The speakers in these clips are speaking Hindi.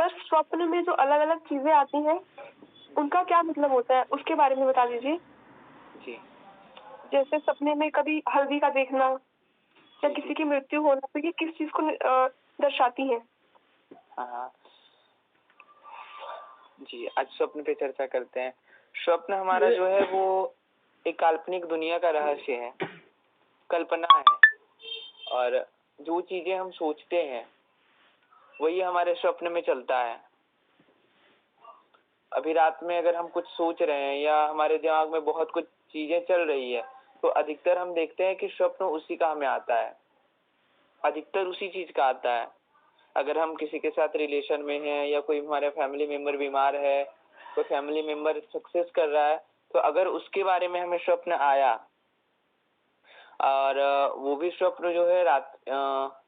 सर स्वप्न में जो अलग-अलग चीज़ें आती हैं, उनका क्या मतलब होता है? उसके बारे में बता दीजिए। जी। जैसे सपने में कभी हल्दी का देखना या जी, किसी जी। की मृत्यु होना, तो ये किस चीज़ को दर्शाती हैं? हाँ, हाँ। जी, आज स्वप्न पे चर्चा करते हैं। स्वप्न हमारा जो है वो एक काल्पनिक दुनिया का रहस्य है, कल्पना है और जो चीज़ें हम सोचते हैं, वही हमारे स्वप्न में चलता है। अभी रात में अगर हम कुछ सोच रहे हैं या हमारे दिमाग में बहुत कुछ चीज़ें चल रही है, तो अधिकतर हम देखते हैं कि स्वप्न उसी का हमें आता है। अधिकतर उसी चीज़ का आता है। अगर हम किसी के साथ रिलेशन में हैं या कोई हमारा फैमिली मेंबर बीमार है, कोई फैमिली मेंबर सक्सेस कर रहा है, तो अगर उसके बारे में हमें स्वप्न आया और वो भी स्वप्न जो है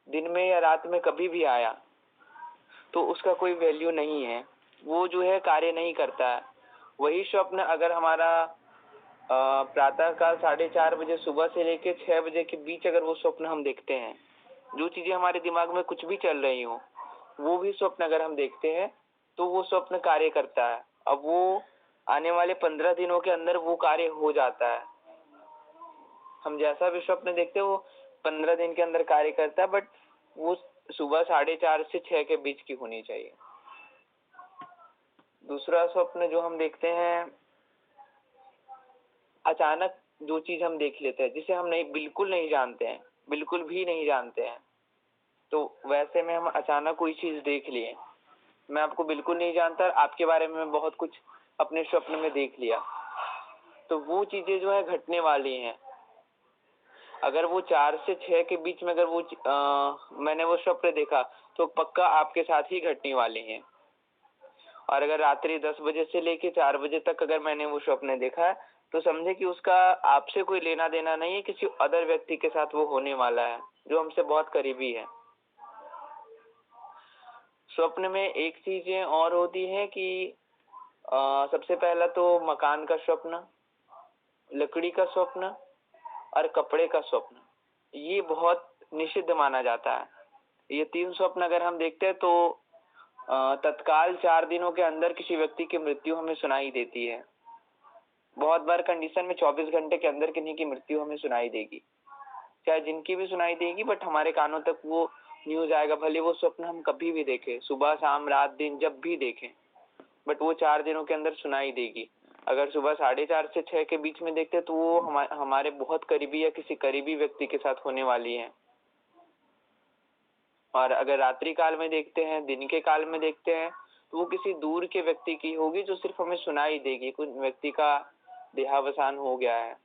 दिन में या रात में कभी भी आया, तो उसका कोई वैल्यू नहीं है। वो जो है कार्य नहीं करता है। वही स्वप्न अगर हमारा प्रातः काल 4:30 बजे सुबह से लेके 6 बजे के बीच अगर वो स्वप्न हम देखते हैं, जो चीजें हमारे दिमाग में कुछ भी चल रही हो, वो भी स्वप्न अगर हम देखते हैं, तो वो स्वप्न कार्य करता है। अब वो आने वाले 15 दिनों के अंदर वो कार्य हो जाता है। हम जैसा भी स्वप्न देखते हैं वो 15 दिन के अंदर कार्य करता है, बट वो सुबह 4:30 से 6 के बीच की होनी चाहिए। दूसरा स्वप्न जो हम देखते हैं, अचानक जो चीज हम देख लेते हैं जिसे हम बिल्कुल नहीं जानते हैं, बिल्कुल भी नहीं जानते हैं, तो वैसे में हम अचानक कोई चीज देख लिए, मैं आपको बिल्कुल नहीं जानता, आपके बारे में बहुत कुछ अपने स्वप्न में देख लिया, तो वो चीजें जो है घटने वाली हैं। अगर वो 4 से 6 के बीच में अगर मैंने वो स्वप्न देखा, तो पक्का आपके साथ ही घटने वाली हैं। और अगर रात्रि 10 बजे से लेके 4 बजे तक अगर मैंने वो स्वप्न देखा है, तो समझे कि उसका आपसे कोई लेना देना नहीं है, किसी अदर व्यक्ति के साथ वो होने वाला है जो हमसे बहुत करीबी है। स्वप्न में एक चीजें और होती है कि सबसे पहला तो मकान का स्वप्न, लकड़ी का स्वप्न और कपड़े का स्वप्न, ये बहुत निषिद्ध माना जाता है। ये 3 स्वप्न अगर हम देखते हैं तो तत्काल 4 दिनों के अंदर किसी व्यक्ति की मृत्यु हमें सुनाई देती है। बहुत बार कंडीशन में 24 घंटे के अंदर किन्हीं की मृत्यु हमें सुनाई देगी, चाहे जिनकी भी सुनाई देगी, बट हमारे कानों तक वो न्यूज आएगा, भले वो स्वप्न हम कभी भी देखें, सुबह शाम रात दिन जब भी देखें, बट वो 4 दिनों के अंदर सुनाई देगी। अगर सुबह 4:30 से 6 के बीच में देखते हैं तो वो हमारे बहुत करीबी या किसी करीबी व्यक्ति के साथ होने वाली है। और अगर रात्रि काल में देखते हैं, दिन के काल में देखते हैं, तो वो किसी दूर के व्यक्ति की होगी जो सिर्फ हमें सुनाई देगी, कोई व्यक्ति का देहावसान हो गया है।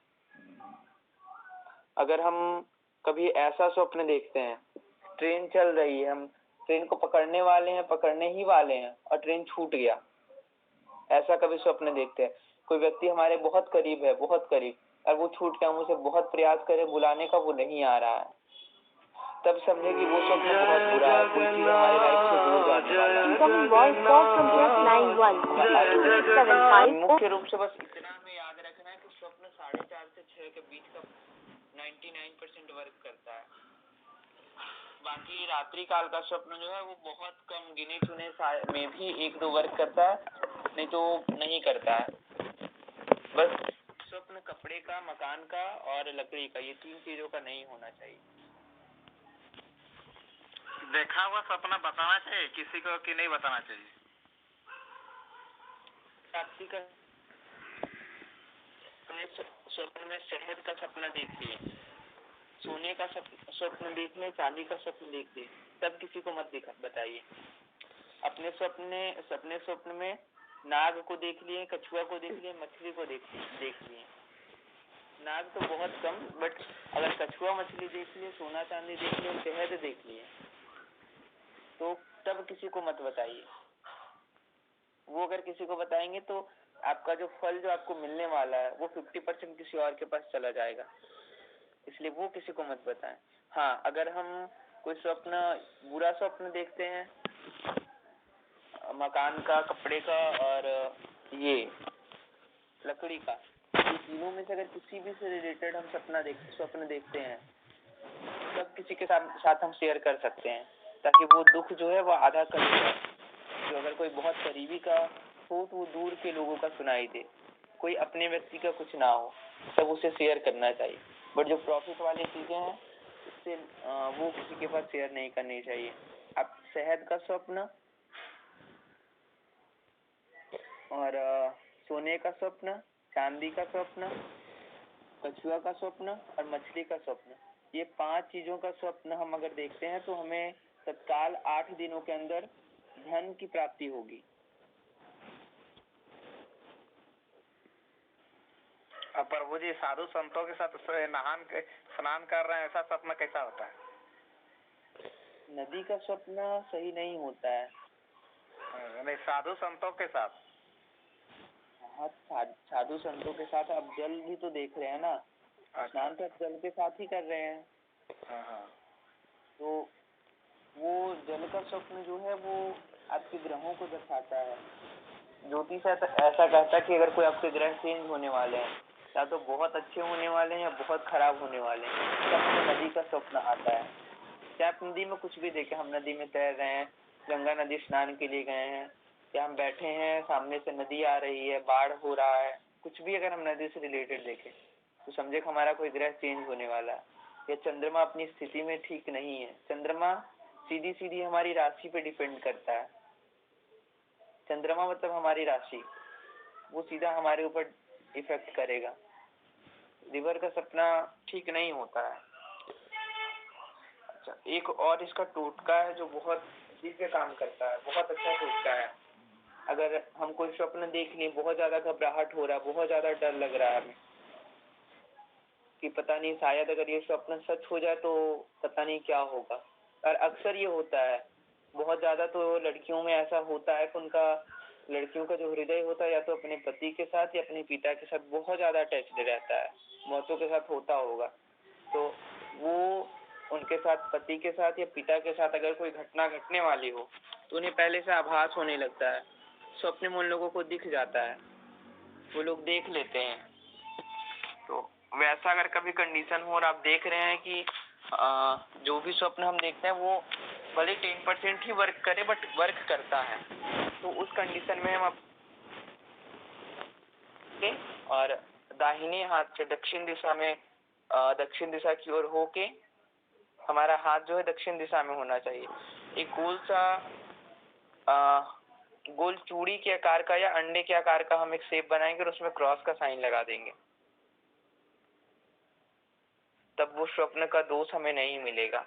अगर हम कभी ऐसा स्वप्न देखते हैं, ट्रेन चल रही है, हम ट्रेन को पकड़ने वाले हैं, पकड़ने ही वाले हैं और ट्रेन छूट गया, ऐसा कभी स्वप्न देखते हैं, कोई व्यक्ति हमारे बहुत करीब है, बहुत करीब, और वो छूट गया, हम उसे बहुत प्रयास करें बुलाने का, वो नहीं आ रहा है, तब समझे कि वो स्वप्न बहुत बुरा है, कोई चीज हमारी लाइफ से दूर जाने वाला है। मुख्य रूप से बस इतना हमें याद रखना है कि स्वप्न 4:30 से 6 के बीच का 99% वर्क करता है। बाकी रात्रि काल का स्वप्न जो है वो बहुत कम गिने चुने में भी 1-2 वर्क करता है, नहीं तो नहीं करता है। बस स्वप्न कपड़े का, मकान का और लकड़ी का, ये 3 चीजों का नहीं होना चाहिए। देखा हुआ सपना बताना चाहिए किसी को कि नहीं बताना चाहिए? रात्रि का स्वप्न में शहद का सपना देखिए, सोने का स्वप्न देख ले, चांदी का स्वप्न देख ले, तब किसी को मत बताइए। अपने स्वप्न में नाग को देख लिए, कछुआ को देख लिए, मछली को देख लिए। नाग तो बहुत कम, बट अगर कछुआ मछली देख लिए, सोना चांदी देख लिए, शहद देख लिए, तो तब किसी को मत बताइए। वो अगर किसी को बताएंगे तो आपका जो फल जो आपको मिलने वाला है वो 50% किसी और के पास चला जाएगा, इसलिए वो किसी को मत बताएं। हाँ, अगर हम कोई बुरा स्वप्न देखते हैं, मकान का, कपड़े का और ये लकड़ी का, ये तीनों में से अगर किसी भी से रिलेटेड हम स्वप्न देखते हैं, तब किसी के साथ हम शेयर कर सकते हैं। ताकि वो दुख जो है वो आधा कम हो जाए। तो अगर कोई बहुत करीबी का हो तो वो दूर के लोगों का सुनाई दे, कोई अपने व्यक्ति का कुछ ना हो, तब उसे शेयर करना चाहिए। बट जो प्रॉफिट वाली चीजें हैं उससे वो किसी के पास शेयर नहीं करनी चाहिए। अब शहद का स्वप्न और सोने का स्वप्न, चांदी का स्वप्न, कछुआ का स्वप्न और मछली का स्वप्न, ये 5 चीजों का स्वप्न हम अगर देखते हैं तो हमें तत्काल 8 दिनों के अंदर धन की प्राप्ति होगी। अब प्रभु जी साधु संतों के साथ स्नान कर रहे हैं, ऐसा स्वप्न कैसा होता है? नदी का स्वप्न सही नहीं होता है। नहीं, साधु संतों के साथ। हाँ, साधु संतों के साथ आप जल भी तो देख रहे हैं ना, स्नान तो जल के साथ ही कर रहे हैं। हाँ। तो वो जल का स्वप्न जो है वो आपके ग्रहों को दर्शाता है। ज्योतिष ऐसा कहता है कि अगर कोई आपके ग्रह चेंज होने वाले हैं, या तो बहुत अच्छे होने वाले हैं या बहुत खराब होने वाले हैं, तो आपको नदी का स्वप्न आता है। चाहे आप नदी में कुछ भी देखें, हम नदी में तैर रहे हैं, गंगा नदी स्नान के लिए गए हैं, या हम बैठे हैं सामने से नदी आ रही है, बाढ़ हो रहा है, कुछ भी अगर हम नदी से रिलेटेड देखें तो समझे कि हमारा कोई ग्रह चेंज होने वाला है, या चंद्रमा अपनी स्थिति में ठीक नहीं है। चंद्रमा सीधी सीधी हमारी राशि पे डिपेंड करता है। चंद्रमा मतलब हमारी राशि, वो सीधा हमारे ऊपर इफेक्ट करेगा। रिवर का सपना ठीक नहीं होता है। अच्छा, एक और इसका टोटका है जो बहुत दिव्य काम करता है, बहुत अच्छा टोटका है। अगर हम कोई स्वप्न देख लें, बहुत ज्यादा घबराहट हो रहा है, बहुत ज्यादा डर लग रहा है हमें कि पता नहीं शायद अगर ये स्वप्न सच हो जाए तो पता नहीं क्या होगा, और अक्सर ये होता है। बहुत ज्यादा तो लड़कियों में ऐसा होता है कि उनका, लड़कियों का जो हृदय होता है या तो अपने पति के साथ या अपने पिता के साथ बहुत ज्यादा अटैच्ड रहता है। मौतों के साथ होता होगा, तो वो उनके साथ, पति के साथ या पिता के साथ अगर कोई घटना घटने वाली हो तो उन्हें पहले से आभास होने लगता है, स्वप्न में उन लोगों को दिख जाता है, वो लोग देख लेते हैं। तो वैसा अगर कभी कंडीशन हो और आप देख रहे हैं कि जो भी स्वप्न हम देखते हैं वो भले 10% ही वर्क करे बट वर्क करता है, तो उस कंडीशन में हम और दाहिने हाथ से दक्षिण दिशा में, दक्षिण दिशा की ओर होके हमारा हाथ जो है दक्षिण दिशा में होना चाहिए। एक गोल सा गोल चूड़ी के आकार का या अंडे के आकार का हम एक शेप बनाएंगे और उसमें क्रॉस का साइन लगा देंगे, तब वो स्वप्न का दोष हमें नहीं मिलेगा।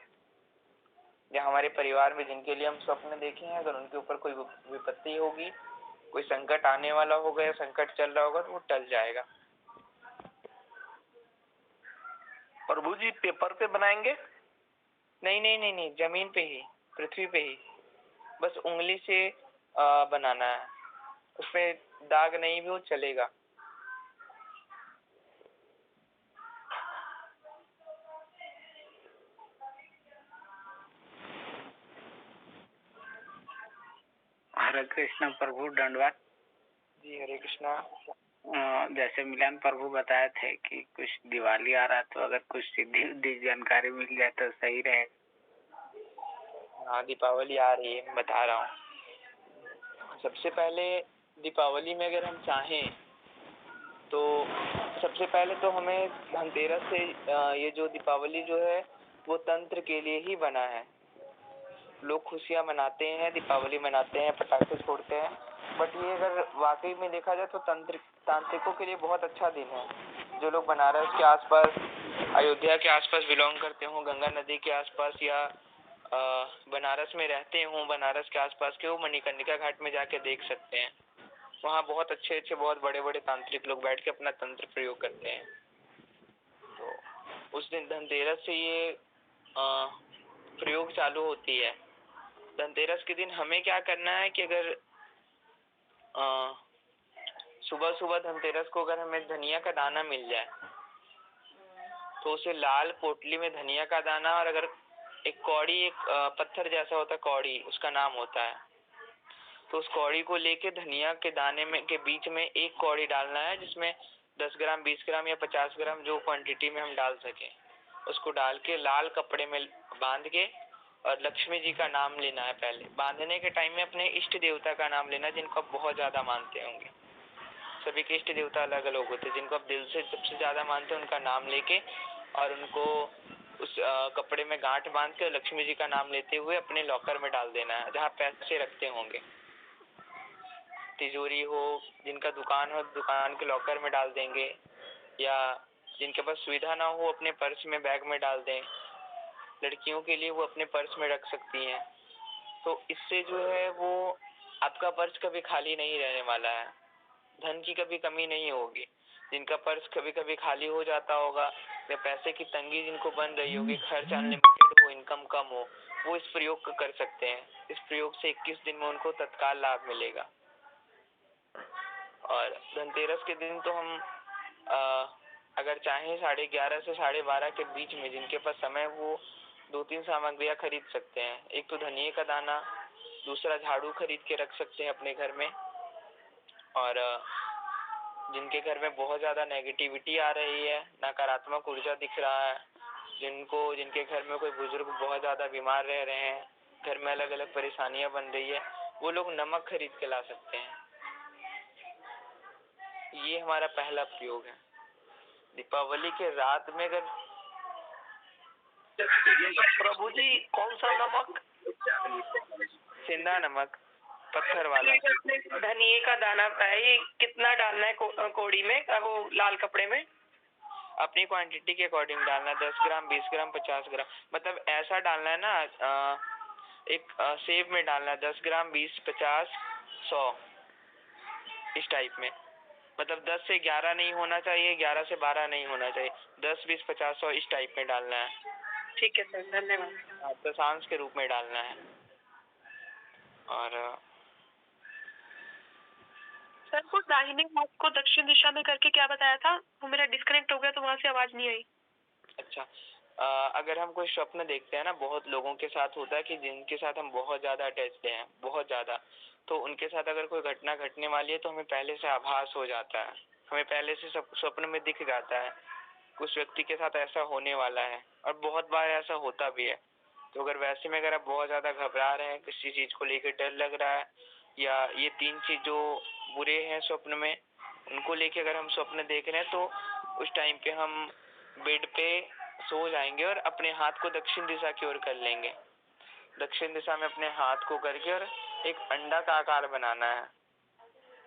या हमारे परिवार में जिनके लिए हम स्वप्न देखे हैं, अगर उनके ऊपर कोई विपत्ति होगी, कोई संकट आने वाला होगा या संकट चल रहा होगा तो वो टल जाएगा। प्रभु जी पेपर पे बनाएंगे? नहीं, जमीन पे ही, पृथ्वी पे ही, बस उंगली से बनाना है, उसमें दाग नहीं भी हो चलेगा। हरे कृष्णा प्रभु, दंडवत जी। हरे कृष्णा। जैसे मिलन प्रभु बताए थे कि कुछ दिवाली आ रहा, तो अगर कुछ सीधी जानकारी मिल जाए तो सही रहे। हाँ, दीपावली आ रही है, मैं बता रहा हूँ। सबसे पहले दीपावली में अगर हम चाहें तो सबसे पहले तो हमें धनतेरस से, ये जो दीपावली जो है वो तंत्र के लिए ही बना है। लोग खुशियां मनाते हैं, दीपावली मनाते हैं, पटाखे छोड़ते हैं, बट ये अगर वाकई में देखा जाए तो तांत्रिकों के लिए बहुत अच्छा दिन है। जो लोग बनारस के आसपास, अयोध्या के आसपास बिलोंग करते हों, गंगा नदी के आसपास या बनारस में रहते हों, बनारस के आसपास के, वो मणिकर्णिका घाट में जाके देख सकते हैं। वहाँ बहुत अच्छे बहुत बड़े बड़े तांत्रिक लोग बैठ के अपना तंत्र प्रयोग करते हैं। तो उस दिन धनतेरस से ये प्रयोग चालू होती है। धनतेरस के दिन हमें क्या करना है कि अगर सुबह सुबह धनतेरस को अगर हमें धनिया का दाना मिल जाए तो उसे लाल पोटली में धनिया का दाना, और अगर एक कौड़ी, एक पत्थर जैसा होता है कौड़ी, उसका नाम होता है, तो उस कौड़ी को लेके धनिया के दाने में के बीच में एक कौड़ी डालना है, जिसमें 10 ग्राम, 20 ग्राम या 50 ग्राम जो क्वांटिटी में हम डाल सकें, उसको डाल के लाल कपड़े में बांध के और लक्ष्मी जी का नाम लेना है। पहले बांधने के टाइम में अपने इष्ट देवता का नाम लेना, जिनको आप बहुत ज्यादा मानते होंगे। सभी के इष्ट देवता अलग अलग होते हैं, जिनको आप दिल से सबसे ज्यादा मानते हैं उनका नाम लेके और उनको उस कपड़े में गांठ बांध के लक्ष्मी जी का नाम लेते हुए अपने लॉकर में डाल देना है, जहाँ पैसे रखते होंगे। तिजोरी हो, जिनका दुकान हो दुकान के लॉकर में डाल देंगे, या जिनके पास सुविधा ना हो अपने पर्स में बैग में डाल दें। लड़कियों के लिए वो अपने पर्स में रख सकती हैं। तो इससे जो है वो आपका पर्स कभी खाली नहीं रहने वाला है, धन की कभी कमी नहीं होगी। जिनका पर्स कभी कभी खाली हो जाता होगा या पैसे की तंगी जिनको बन रही होगी, खर्च अनलिमिटेड हो, इनकम कम हो, वो इस प्रयोग कर सकते हैं। इस प्रयोग से 21 दिन में उनको तत्काल लाभ मिलेगा। और धनतेरस के दिन तो हम अगर चाहें 11:30 से 12:30 के बीच में जिनके पास समय, वो 2-3 सामग्रियां खरीद सकते हैं। एक तो धनिये का दाना, दूसरा झाड़ू खरीद के रख सकते हैं अपने घर में। और जिनके घर में बहुत ज्यादा नेगेटिविटी आ रही है, नकारात्मक ऊर्जा दिख रहा है, जिनके घर में कोई बुजुर्ग बहुत ज्यादा बीमार रह रहे हैं, घर में अलग अलग परेशानियां बन रही है, वो लोग नमक खरीद के ला सकते हैं। ये हमारा पहला प्रयोग है। दीपावली के रात में अगर प्रभु जी कौन सा नमक? सेंधा नमक, पत्थर वाला। धनिये का दाना है, ये कितना डालना है कोड़ी में, वो लाल कपड़े में? अपनी क्वांटिटी के अकॉर्डिंग डालना है, 10 ग्राम, 20 ग्राम, 50 ग्राम। मतलब ऐसा डालना है ना, एक सेब में डालना है 10 ग्राम, 20, 50, 100, इस टाइप में। मतलब 10 से 11 नहीं होना चाहिए, 11 से 12 नहीं होना चाहिए, 10, 20, 50, 100 इस टाइप में डालना है। ठीक है सर, धन्यवाद। दशांश के रूप में डालना है। और सर को दाहिने हाथ को दक्षिण दिशा में करके क्या बताया था? वो मेरा डिस्कनेक्ट हो गया तो वहाँ से आवाज नहीं आई। अच्छा, अगर हम कोई स्वप्न देखते हैं ना, बहुत लोगों के साथ होता है कि जिनके साथ हम बहुत ज्यादा अटैच्ड हैं, बहुत ज्यादा, तो उनके साथ अगर कोई घटना घटने वाली है तो हमें पहले से आभास हो जाता है, हमें पहले से सब स्वप्न में दिख जाता है उस व्यक्ति के साथ ऐसा होने वाला है, और बहुत बार ऐसा होता भी है। तो अगर वैसे में अगर आप बहुत ज्यादा घबरा रहे हैं, किसी चीज को लेकर डर लग रहा है, या ये 3 चीज जो बुरे हैं स्वप्न में, उनको लेके अगर हम स्वप्न देख रहे हैं, तो उस टाइम पे हम बेड पे सो जाएंगे और अपने हाथ को दक्षिण दिशा की ओर कर लेंगे। दक्षिण दिशा में अपने हाथ को करके और एक अंडा का आकार बनाना है।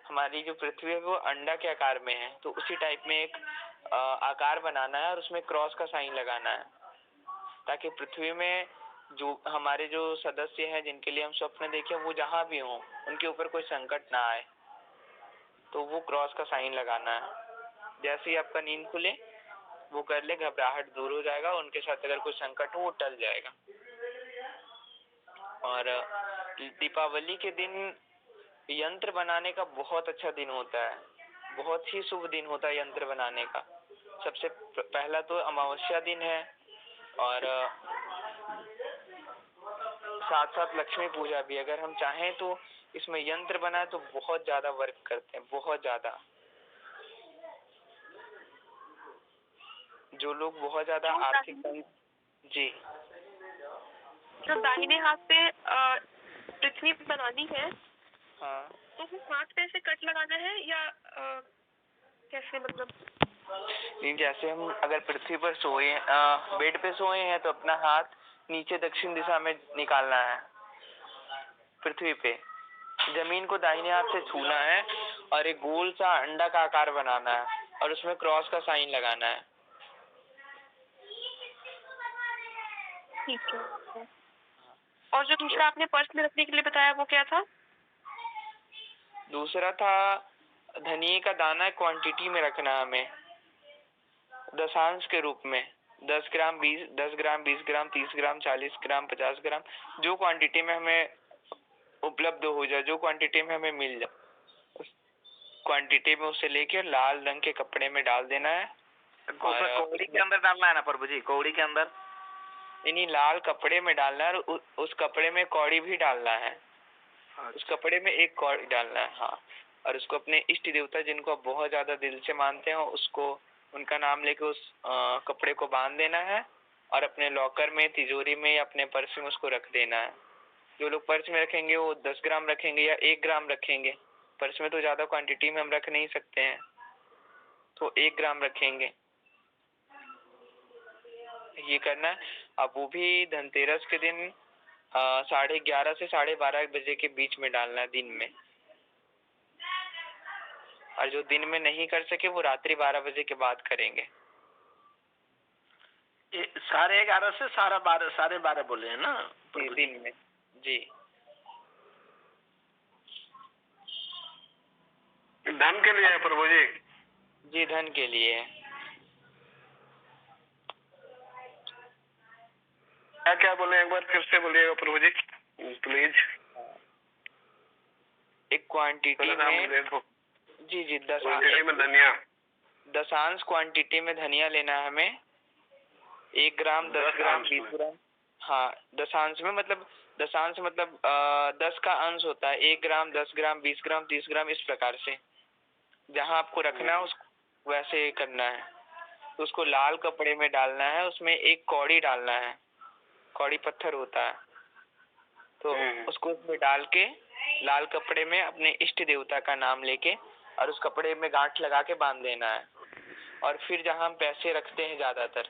हमारी जो पृथ्वी है वो अंडा के आकार में है, तो उसी टाइप में एक आकार बनाना है और उसमें क्रॉस का साइन लगाना है, ताकि पृथ्वी में जो हमारे जो सदस्य हैं जिनके लिए हम स्वप्न देखें, वो जहाँ भी हों उनके ऊपर कोई संकट ना आए, तो वो क्रॉस का साइन लगाना है। जैसे ही आपका नींद खुले वो कर ले, घबराहट दूर हो जाएगा, उनके साथ अगर कोई संकट हो वो टल जाएगा। और दीपावली के दिन यंत्र बनाने का बहुत अच्छा दिन होता है, बहुत ही शुभ दिन होता है यंत्र बनाने का। सबसे पहला तो अमावस्या दिन है, और साथ साथ लक्ष्मी पूजा भी। अगर हम चाहें तो इसमें यंत्र बनाए तो बहुत ज्यादा वर्क करते हैं, बहुत ज्यादा। जो लोग बहुत ज्यादा आर्थिक जी, तो दाहिने हाथ पे पृथ्वी बनानी है, हाँ, तो वो हाथ पे ऐसे कट लगाना है या कैसे, मतलब? जैसे हम अगर पृथ्वी पर सोए, बेड पे सोए हैं, तो अपना हाथ नीचे दक्षिण दिशा में निकालना है, पृथ्वी पे जमीन को दाहिने हाथ से छूना है और एक गोल सा अंडा का आकार बनाना है और उसमें क्रॉस का साइन लगाना है। ठीक है। और जो दूसरा आपने पर्स में रखने के लिए बताया वो क्या था? दूसरा था धनिये का दाना, क्वांटिटी में रखना है हमें, दशांश के रूप में, 10 ग्राम, 20 ग्राम, 30 ग्राम, 40 ग्राम, 50 ग्राम, जो क्वांटिटी में हमें उपलब्ध हो जाए, जो क्वांटिटी में हमें मिल जाए, उस क्वांटिटी में उसे लेके लाल रंग के कपड़े में डाल देना है। कौड़ी के अंदर डालना है ना प्रभु जी? कौड़ी के अंदर नहीं, लाल कपड़े में डालना है, और उस कपड़े में कौड़ी भी डालना है। उस कपड़े में एक कौड़ी डालना है, हाँ। और उसको अपने इष्ट देवता जिनको आप बहुत ज्यादा दिल से मानते हो, उसको उनका नाम लेके उस कपड़े को बांध देना है और अपने लॉकर में, तिजोरी में या अपने पर्स में उसको रख देना है। जो लोग पर्स में रखेंगे वो 10 ग्राम रखेंगे या 1 ग्राम रखेंगे। पर्स में तो ज्यादा क्वांटिटी में हम रख नहीं सकते हैं, तो 1 ग्राम रखेंगे। ये करना है। अब वो भी धनतेरस के दिन 11:30 से 12:30 बजे के बीच में डालना है, दिन में। और जो दिन में नहीं कर सके वो रात्रि 12 बजे के बाद करेंगे। 11:30 से 12:30 बोले हैं ना? जी, दिन में। जी, धन के लिए है प्रभु जी। जी, धन के लिए है। क्या क्या बोले, एक बार फिर से बोलिएगा प्रभु जी प्लीज। एक क्वांटिटी में, जी 10 में धनिया, दशांश क्वांटिटी में धनिया लेना है हमें। 1 ग्राम, 10 ग्राम, 20 ग्राम। हाँ, दशांश में मतलब 10 का अंश होता है। 1 ग्राम, 10 ग्राम, 20 ग्राम, 30 ग्राम, इस प्रकार से जहाँ आपको रखना है उसको वैसे करना है। तो उसको लाल कपड़े में डालना है, उसमें एक कौड़ी डालना है, कौड़ी पत्थर होता है, तो उसको उसमें डाल के लाल कपड़े में अपने इष्ट देवता का नाम लेके और उस कपड़े में गांठ लगा के बांध देना है। और फिर जहाँ हम पैसे रखते हैं, ज्यादातर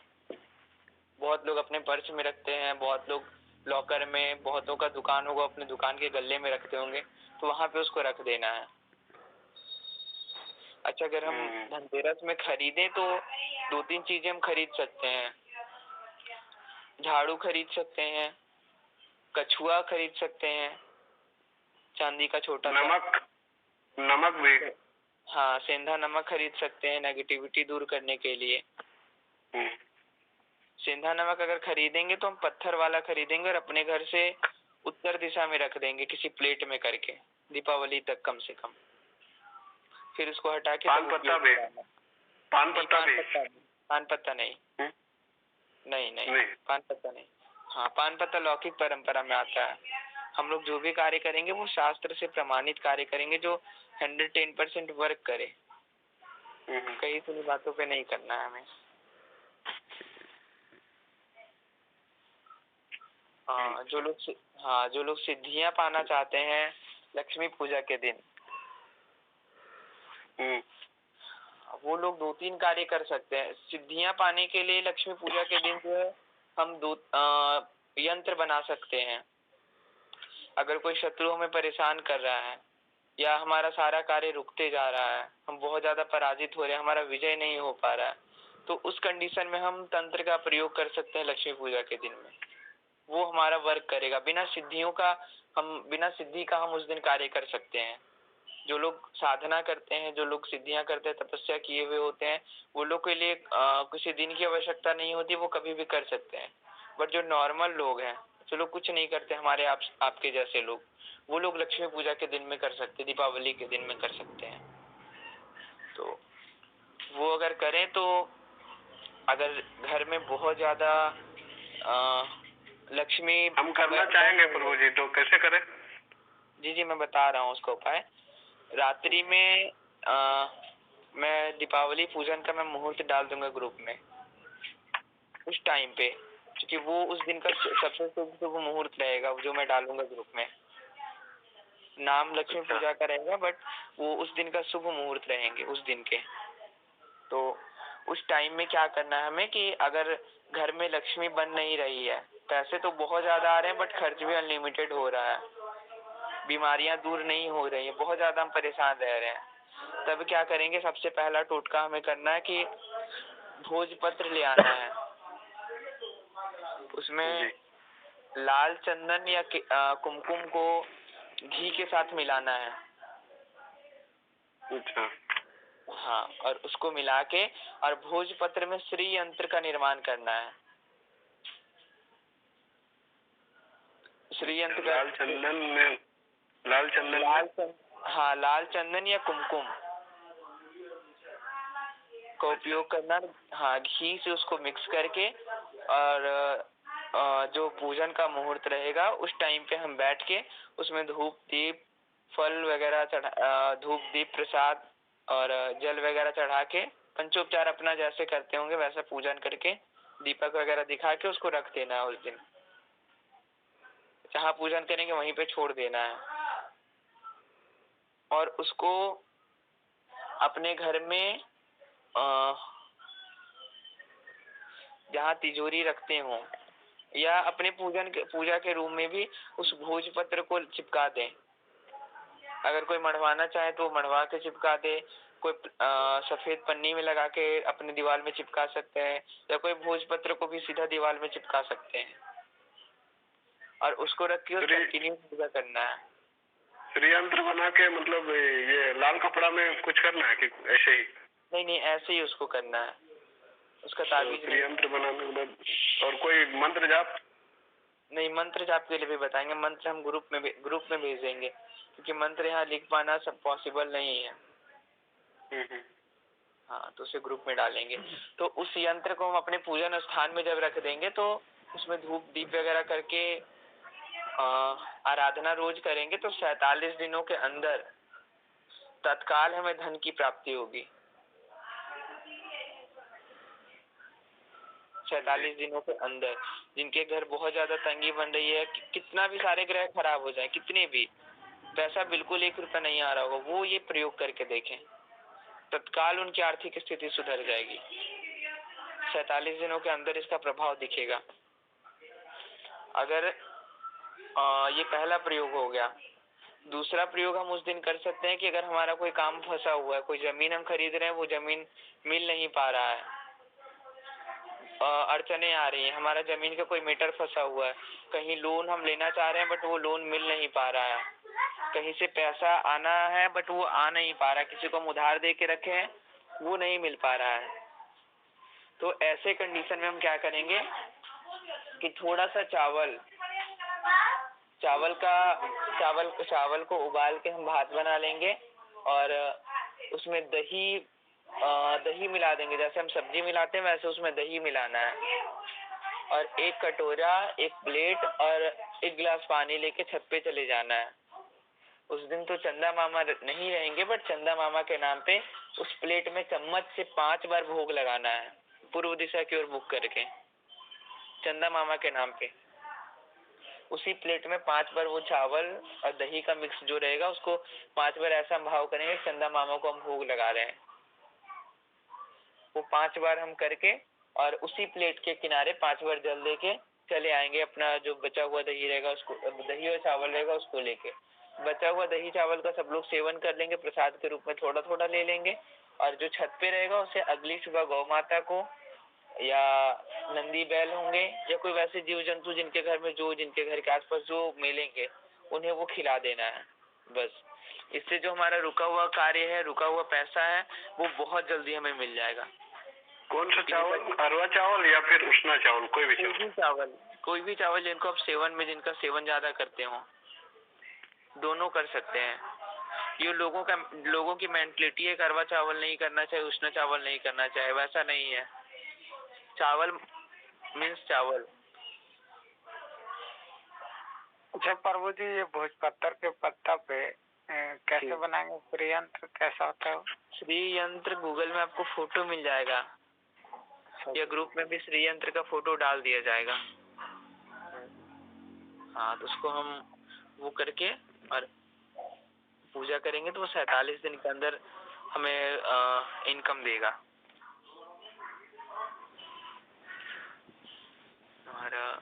बहुत लोग अपने पर्स में रखते हैं, बहुत लोग लॉकर में, बहुतों का दुकान होगा अपने दुकान के गल्ले में रखते होंगे, तो वहां पे उसको रख देना है। अच्छा, अगर हम धनतेरस में खरीदें तो 2-3 चीजें हम खरीद सकते हैं। झाड़ू खरीद सकते हैं, कछुआ खरीद सकते हैं, चांदी का छोटा नमक भी। हाँ, सेंधा नमक खरीद सकते हैं नेगेटिविटी दूर करने के लिए। सेंधा नमक अगर खरीदेंगे तो हम पत्थर वाला खरीदेंगे और अपने घर से उत्तर दिशा में रख देंगे किसी प्लेट में करके, दीपावली तक कम से कम। फिर उसको हटा के पान पत्ता भी। पान पत्ता नहीं, नहीं, पान पत्ता नहीं। हाँ, पान पत्ता लौकिक परंपरा में आता है। हम लोग जो भी कार्य करेंगे वो शास्त्र से प्रमाणित कार्य करेंगे, जो 110% वर्क करे। कई सुनी बातों पे नहीं करना है हमें। जो लोग सिद्धियां पाना चाहते हैं लक्ष्मी पूजा के दिन, वो लोग 2-3 कार्य कर सकते हैं। सिद्धियां पाने के लिए लक्ष्मी पूजा के दिन जो है हम 2 यंत्र बना सकते हैं। अगर कोई शत्रु हमें परेशान कर रहा है या हमारा सारा कार्य रुकते जा रहा है, हम बहुत ज्यादा पराजित हो रहे हैं, हमारा विजय नहीं हो पा रहा है, तो उस कंडीशन में हम तंत्र का प्रयोग कर सकते हैं लक्ष्मी पूजा के दिन में। वो हमारा वर्क करेगा। बिना सिद्धि का हम उस दिन कार्य कर सकते हैं। जो लोग साधना करते हैं, जो लोग सिद्धियां करते हैं, तपस्या किए हुए होते हैं, वो लोग के लिए किसी दिन की आवश्यकता नहीं होती, वो कभी भी कर सकते हैं। बट जो नॉर्मल लोग हैं, जो लोग कुछ नहीं करते, हमारे आपके जैसे लोग, वो लोग लक्ष्मी पूजा के दिन में कर सकते, दीपावली के दिन में कर सकते हैं। तो वो अगर करें तो अगर घर में बहुत ज्यादा लक्ष्मी हम करना चाहेंगे प्रभु जी, तो कैसे करें? जी मैं बता रहा हूँ उसका उपाय। रात्रि में मैं दीपावली पूजन का मैं मुहूर्त डाल दूंगा ग्रुप में उस टाइम पे, क्योंकि वो उस दिन का सबसे शुभ मुहूर्त रहेगा जो मैं डालूंगा ग्रुप में। नाम लक्ष्मी पूजा का रहेगा, बट वो उस दिन का शुभ मुहूर्त रहेंगे उस दिन के। तो उस टाइम में क्या करना है हमें कि अगर घर में लक्ष्मी बन नहीं रही है, पैसे तो बहुत ज्यादा आ रहे हैं बट खर्च भी अनलिमिटेड हो रहा है, बीमारियां दूर नहीं हो रही है, बहुत ज्यादा हम परेशान रह रहे हैं, तब क्या करेंगे? सबसे पहला टोटका हमें करना है कि भोजपत्र ले आना है। उसमें लाल चंदन या कुमकुम को घी के साथ मिलाना है। अच्छा। हाँ, और उसको मिला के और भोजपत्र में श्री यंत्र का निर्माण करना है। श्री यंत्र लाल चंदन या कुमकुम का उपयोग करना। हाँ, घी से उसको मिक्स करके, और जो पूजन का मुहूर्त रहेगा उस टाइम पे हम बैठ के उसमें धूप दीप फल वगैरह धूप दीप प्रसाद और जल वगैरह चढ़ा के पंचोपचार अपना जैसे करते होंगे वैसा पूजन करके दीपक वगैरह दिखा के उसको रख देना है। उस दिन जहाँ पूजन करेंगे वहीं पे छोड़ देना है, और उसको अपने घर में जहाँ तिजोरी रखते हो या अपने पूजा के रूम में भी उस भोज पत्र को चिपका दें। अगर कोई मढ़वाना चाहे तो मढ़वा के चिपका दे, कोई सफेद पन्नी में लगा के अपने दीवार में चिपका सकते हैं, या कोई भोज पत्र को भी सीधा दीवार में चिपका सकते हैं, और उसको रख के कंटिन्यू पूजा करना है। श्रीयंत्र बना के मतलब ये लाल कपड़ा में कुछ करना है कि ऐसे ही? नहीं, ऐसे ही उसको करना है, उसका ताबीज श्रीयंत्र बनाने मतलब। और कोई मंत्र जाप? नहीं, मंत्र जाप के लिए भी बताएंगे, मंत्र हम ग्रुप में भेजेंगे, क्योंकि मंत्र यहाँ लिख पाना सब पॉसिबल नहीं है। हाँ, तो उसे ग्रुप में डालेंगे। तो उस यंत्र को हम अपने पूजन स्थान में जब रख देंगे तो उसमें धूप दीप वगैरह करके आराधना रोज करेंगे तो 47 दिनों के अंदर तत्काल हमें धन की प्राप्ति होगी। 47 दिनों के अंदर। जिनके घर बहुत ज्यादा तंगी बन रही है, कितना भी सारे ग्रह खराब हो जाए, कितने भी, पैसा बिल्कुल 1 रुपया नहीं आ रहा होगा, वो ये प्रयोग करके देखें, तत्काल उनकी आर्थिक स्थिति सुधर जाएगी। 47 दिनों के अंदर इसका प्रभाव दिखेगा। अगर ये पहला प्रयोग हो गया। दूसरा प्रयोग हम उस दिन कर सकते हैं कि अगर हमारा कोई काम फंसा हुआ है, कोई जमीन हम खरीद रहे हैं, वो जमीन मिल नहीं पा रहा है, अड़चने आ रही है, हमारा जमीन का कोई मैटर फंसा हुआ है, कहीं लोन हम लेना चाह रहे हैं बट वो लोन मिल नहीं पा रहा है, कहीं से पैसा आना है बट वो आ नहीं पा रहा है, किसी को हम उधार दे के रखे हैं वो नहीं मिल पा रहा है, तो ऐसे कंडीशन में हम क्या करेंगे कि थोड़ा सा चावल को उबाल के हम भात बना लेंगे और उसमें दही मिला देंगे। जैसे हम सब्जी मिलाते हैं वैसे उसमें दही मिलाना है, और 1 कटोरा, 1 प्लेट और 1 गिलास पानी लेके छत पे चले जाना है। उस दिन तो चंदा मामा नहीं रहेंगे, बट चंदा मामा के नाम पे उस प्लेट में चम्मच से 5 बार भोग लगाना है, पूर्व दिशा की ओर मुख करके, चंदा मामा के नाम पे। उसी प्लेट में 5 बार वो चावल और दही का मिक्स जो रहेगा उसको 5 बार ऐसा भाव करेंगे, चंदा मामा को हम भोग लगा रहे हैं। वो 5 बार हम करके और उसी प्लेट के किनारे 5 बार जल देके चले आएंगे। अपना जो बचा हुआ दही रहेगा उसको, दही और चावल रहेगा उसको लेके, बचा हुआ दही चावल का सब लोग सेवन कर लेंगे, प्रसाद के रूप में थोड़ा थोड़ा ले लेंगे, और जो छत पे रहेगा उसे अगली सुबह गौ माता को या नंदी बैल होंगे या कोई वैसे जीव जंतु जिनके घर के आसपास जो मिलेंगे उन्हें वो खिला देना है। बस इससे जो हमारा रुका हुआ कार्य है, रुका हुआ पैसा है, वो बहुत जल्दी हमें मिल जाएगा। कौन सा चावल? अरवा चावल या फिर उसना चावल? कोई भी चावल जिनको आप जिनका सेवन ज्यादा करते हो, दोनों कर सकते हैं। ये लोगों की मेंटलिटी है, अरवा चावल नहीं करना चाहिए, उष्ण चावल नहीं करना चाहिए, वैसा नहीं है। चावल मीन्स चावल। अच्छा प्रभु जी, ये भोजपत्र के पत्ता पे कैसे बनाएंगे? श्रीयंत्र कैसा होता है? श्रीयंत्र गूगल में आपको फोटो मिल जाएगा, या ग्रुप में भी श्रीयंत्र का फोटो डाल दिया जाएगा। हाँ, तो उसको हम वो करके और पूजा करेंगे तो वो 47 दिन के अंदर हमें इनकम देगा। हमारा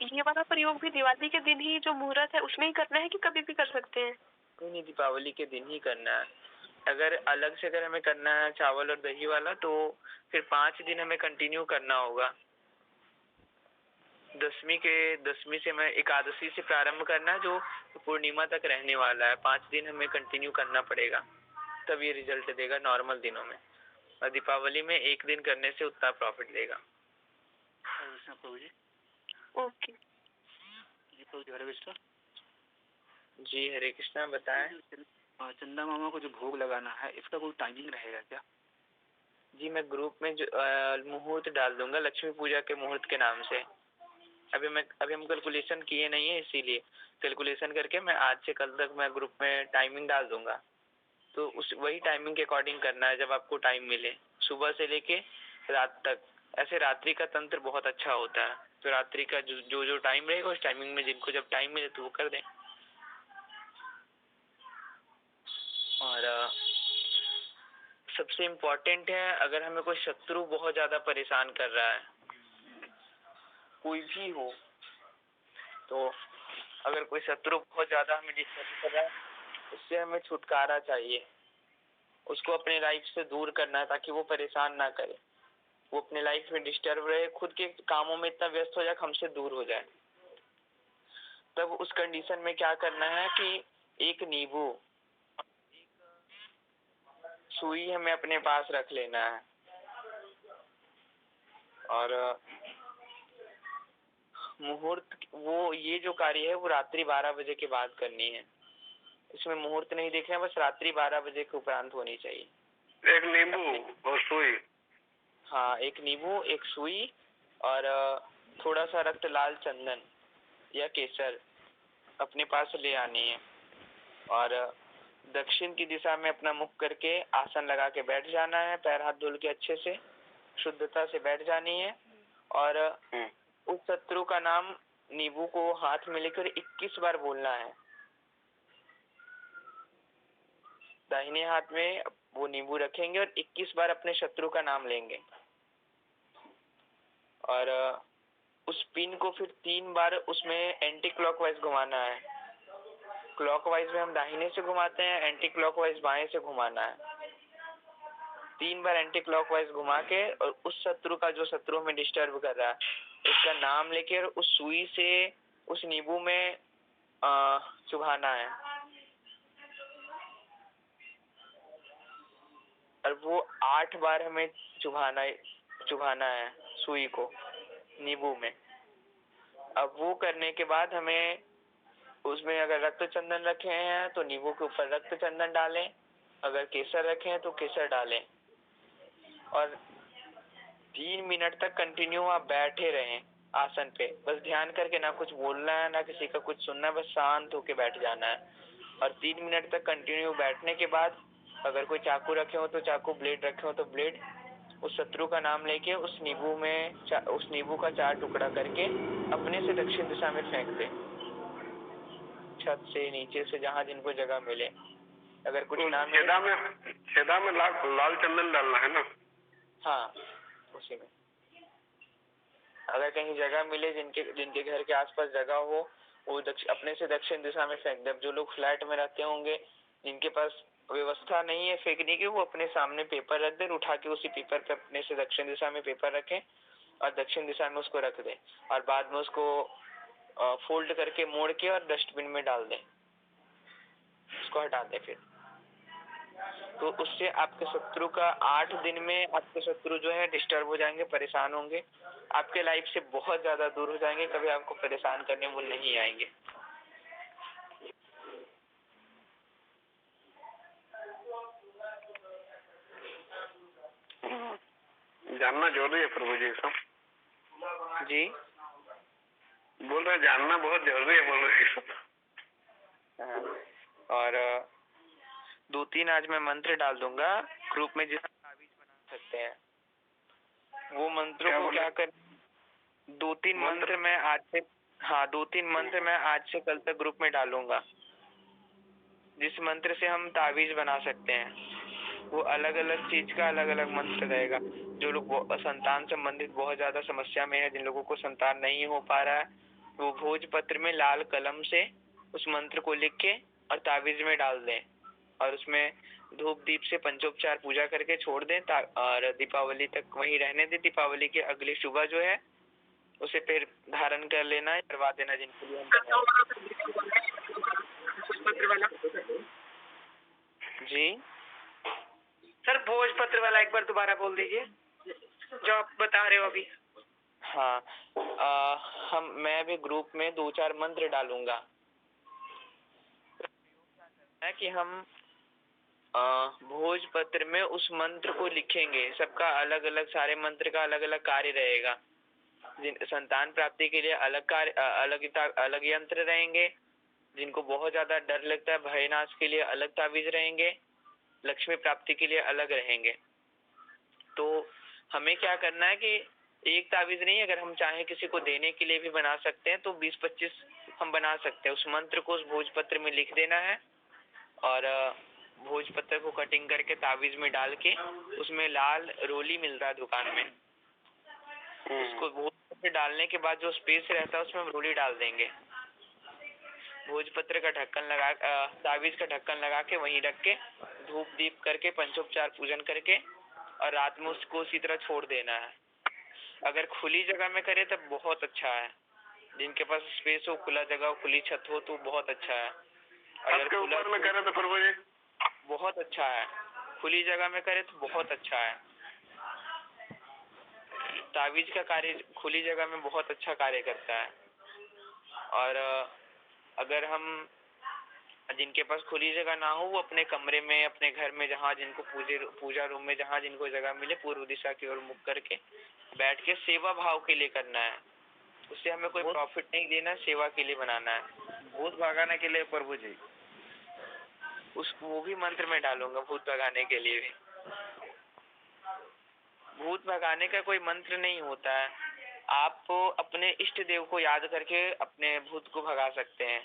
ये वाला प्रयोग भी दिवाली के दिन ही जो मुहूर्त है उसमें ही करना है कि कभी भी कर सकते हैं? नहीं, दीपावली के दिन ही करना है। अगर अलग से हमें करना है चावल और दही वाला तो फिर 5 दिन हमें कंटिन्यू करना होगा। दसवीं से हमें एकादशी से प्रारंभ करना है जो पूर्णिमा तक रहने वाला है। 5 दिन हमें कंटिन्यू करना पड़ेगा, तब ये रिजल्ट देगा नॉर्मल दिनों में। और दीपावली में 1 दिन करने से उतना प्रॉफिट देगा। ओके जी, हरे कृष्णा, बताएं। चंदा मामा को जो भोग लगाना है इसका कोई टाइमिंग रहेगा क्या? जी, मैं ग्रुप में जो मुहूर्त डाल दूंगा लक्ष्मी पूजा के मुहूर्त के नाम से। अभी हम कैलकुलेशन किए नहीं है, इसीलिए कैलकुलेशन करके मैं आज से कल तक मैं ग्रुप में टाइमिंग डाल दूंगा। तो उस वही टाइमिंग के अकॉर्डिंग करना है जब आपको टाइम मिले, सुबह से लेके रात तक। ऐसे रात्रि का तंत्र बहुत अच्छा होता है, तो रात्रि का जो टाइम रहेगा उस टाइमिंग में जिनको जब टाइम मिले तो वो कर दें। और सबसे इम्पोर्टेंट है, अगर हमें कोई शत्रु बहुत ज्यादा परेशान कर रहा है, कोई भी हो, तो अगर कोई शत्रु बहुत ज्यादा हमें डिस्टर्ब कर रहा है, उससे हमें छुटकारा चाहिए, उसको अपने लाइफ से दूर करना है ताकि वो परेशान ना करे, वो अपने लाइफ में डिस्टर्ब रहे, खुद के कामों में इतना व्यस्त हो जाए हमसे दूर हो जाए। तब उस कंडीशन में क्या करना है कि एक नींबू, सुई हमें अपने पास रख लेना है, और मुहूर्त, वो ये जो कार्य है वो रात्रि 12 बजे के बाद करनी है। इसमें मुहूर्त नहीं देखना है, बस रात्रि 12 बजे के उपरांत होनी चाहिए। एक नींबू और सुई। हाँ, एक नींबू, एक सुई और थोड़ा सा रक्त लाल चंदन या केसर अपने पास ले आनी है, और दक्षिण की दिशा में अपना मुख करके आसन लगा के बैठ जाना है, पैर हाथ धुल के अच्छे से शुद्धता से बैठ जानी है, और उस शत्रु का नाम नींबू को हाथ में लेकर 21 बार बोलना है। दाहिने हाथ में वो नींबू रखेंगे और 21 बार अपने शत्रु का नाम लेंगे, और उस पिन को फिर 3 बार उसमें एंटी क्लॉकवाइज घुमाना है। क्लॉकवाइज में हम दाहिने से घुमाते हैं, एंटी क्लॉकवाइज बाएं से घुमाना है। 3 बार एंटी क्लॉकवाइज घुमा के, और उस शत्रु का, जो शत्रु हमें डिस्टर्ब कर रहा है, उसका नाम लेके उस सुई से उस नींबू में चुभाना है, और वो 8 बार हमें चुभाना है सुई को नींबू में। अब वो करने के बाद हमें उसमें, अगर रक्त चंदन रखे हैं तो नींबू के ऊपर रक्त चंदन डालें, अगर केसर रखे हैं तो केसर डालें, और 3 मिनट तक कंटिन्यू आप बैठे रहें आसन पे, बस ध्यान करके, ना कुछ बोलना है ना किसी का कुछ सुनना है, बस शांत होके बैठ जाना है। और 3 मिनट तक कंटिन्यू बैठने के बाद अगर कोई चाकू रखे हो तो चाकू, ब्लेड रखे हो तो ब्लेड, उस शत्रु का नाम लेके उस नींबू का 4 टुकड़ा करके अपने से दक्षिण दिशा में फेंक दे, छत से, नीचे से, जहाँ जिनको जगह मिले। अगर कुछ ना मिले, छेदा में लाल चंदन डालना है ना? हाँ, उसी में। अगर कहीं जगह मिले, जिनके घर के आसपास जगह हो, वो अपने से दक्षिण दिशा में फेंक दे। जो लोग फ्लैट में रहते होंगे, जिनके पास व्यवस्था नहीं है फेंकने की, वो अपने सामने पेपर रख दे, उठा के उसी पेपर पे अपने से दक्षिण दिशा में पेपर रखें और दक्षिण दिशा में उसको रख दे, और बाद में उसको फोल्ड करके मोड़ के और डस्टबिन में डाल दें, उसको हटा दें। फिर तो उससे आपके शत्रु का 8 दिन में आपके शत्रु जो है डिस्टर्ब हो जाएंगे, परेशान होंगे, आपके लाइफ से बहुत ज्यादा दूर हो जाएंगे, कभी आपको परेशान करने वो नहीं आएंगे। जानना जरूरी है प्रभु जी सब। जी बोल रहे जानना बहुत जरूरी है, बोल रहे सब। और 2-3 आज मैं मंत्र डाल दूंगा ग्रुप में, जिससे ताबीज बना सकते हैं। वो मंत्रों को क्या कर, 2-3 मंत्र मैं आज से, हाँ 2-3 मंत्र मैं आज से कल तक ग्रुप में डालूंगा, जिस मंत्र से हम ताबीज बना सकते हैं। वो अलग अलग चीज का अलग अलग मंत्र रहेगा। जो लोग संतान संबंधित बहुत ज्यादा समस्या में है, जिन लोगों को संतान नहीं हो पा रहा है, वो भोजपत्र में लाल कलम से उस मंत्र को लिख के और ताबीज में डाल दें, और उसमें धूप दीप से पंचोपचार पूजा करके छोड़ दें, और दीपावली तक वहीं रहने दें। दीपावली के अगली सुबह जो है उसे फिर धारण कर लेना है, करवा देना जिनके लिए जी। सर भोजपत्र वाला एक बार दोबारा बोल दीजिए जो आप बता रहे हो अभी। हाँ, मैं भी ग्रुप में 2-4 मंत्र डालूंगा। है कि हम भोजपत्र में उस मंत्र को लिखेंगे, सबका अलग अलग, सारे मंत्र का अलग अलग कार्य रहेगा। संतान प्राप्ति के लिए अलग कार्य, अलग यंत्र रहेंगे। जिनको बहुत ज्यादा डर लगता है, भयनाश के लिए अलग ताबीज रहेंगे, लक्ष्मी प्राप्ति के लिए अलग रहेंगे। तो हमें क्या करना है कि एक ताबीज नहीं, अगर हम चाहें किसी को देने के लिए भी बना सकते हैं तो 20-25 हम बना सकते हैं। उस मंत्र को उस भोजपत्र में लिख देना है और भोजपत्र को कटिंग करके ताबीज में डाल के, उसमें लाल रोली मिलता है दुकान में, उसको भोजपत्र डालने के बाद जो स्पेस रहता है उसमें हम रोली डाल देंगे। भोजपत्र का ढक्कन लगा, ताबीज का ढक्कन लगा के वहीं रख के धूप दीप करके पंचोपचार पूजन करके और रात में उसको उसी तरह छोड़ देना है। अगर खुली जगह में करे तब बहुत अच्छा है। जिनके पास स्पेस हो, खुला जगह हो, खुली छत हो तो बहुत अच्छा है। अगर के ऊपर में करे तो प्रभु जी बहुत अच्छा है। खुली जगह में करे तो बहुत अच्छा है। ताबीज का कार्य खुली जगह में बहुत अच्छा कार्य करता है। और अगर हम जिनके पास खुली जगह ना हो वो अपने कमरे में, अपने घर में, जहाँ जिनको पूजा रूम में जहाँ जिनको जगह मिले, पूर्व दिशा की ओर मुख करके बैठ के सेवा भाव के लिए करना है। उससे हमें कोई प्रॉफिट नहीं देना, सेवा के लिए बनाना है। भूत भगाने के लिए प्रभु जी वो भी मंत्र में डालूंगा, भूत भगाने के लिए भी। भूत भगाने का कोई मंत्र नहीं होता है। आप अपने इष्ट देव को याद करके अपने भूत को भगा सकते हैं।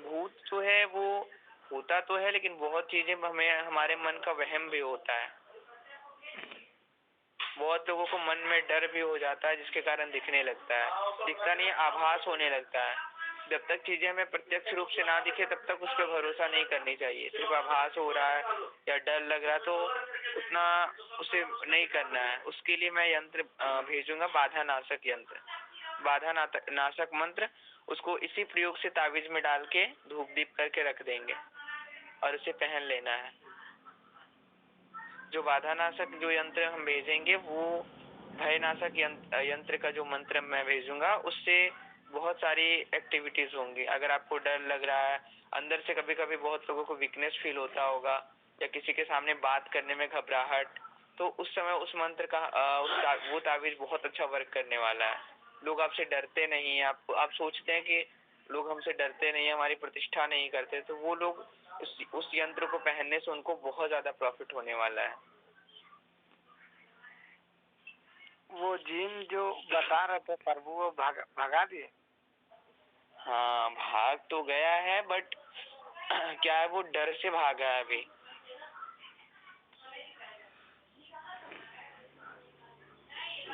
भूत जो है वो होता तो है, लेकिन बहुत चीजें हमें, हमारे मन का वहम भी होता है। बहुत लोगों को मन में डर भी हो जाता है जिसके कारण दिखने लगता है, दिखता नहीं, आभास होने लगता है। जब तक चीजें हमें प्रत्यक्ष रूप से ना दिखे तब तक उस पर भरोसा नहीं करनी चाहिए। सिर्फ आभास हो रहा है या डर लग रहा है तो उतना उसे नहीं करना है। उसके लिए मैं यंत्र भेजूंगा, बाधा नाशक यंत्र, बाधा नाशक मंत्र। उसको इसी प्रयोग से ताबीज में डाल के धूप दीप करके रख देंगे और उसे पहन लेना है। जो बाधा नाशक जो यंत्र हम भेजेंगे वो भय नाशक यंत्र का जो मंत्र मैं भेजूंगा उससे बहुत सारी एक्टिविटीज होंगी। अगर आपको डर लग रहा है, अंदर से कभी कभी बहुत लोगों को वीकनेस फील होता होगा या किसी के सामने बात करने में घबराहट, तो उस समय उस मंत्र का वो ताबीज बहुत अच्छा वर्क करने वाला है। लोग आपसे डरते नहीं है, आप सोचते हैं कि लोग हमसे डरते नहीं है, हमारी प्रतिष्ठा नहीं करते, तो वो लोग उस यंत्र को पहनने से उनको बहुत ज्यादा प्रॉफिट होने वाला है। वो जिन जो बता रहे थे प्रभु वो भगा दिए? हाँ, भाग तो गया है, बट क्या है वो डर से भागा है अभी।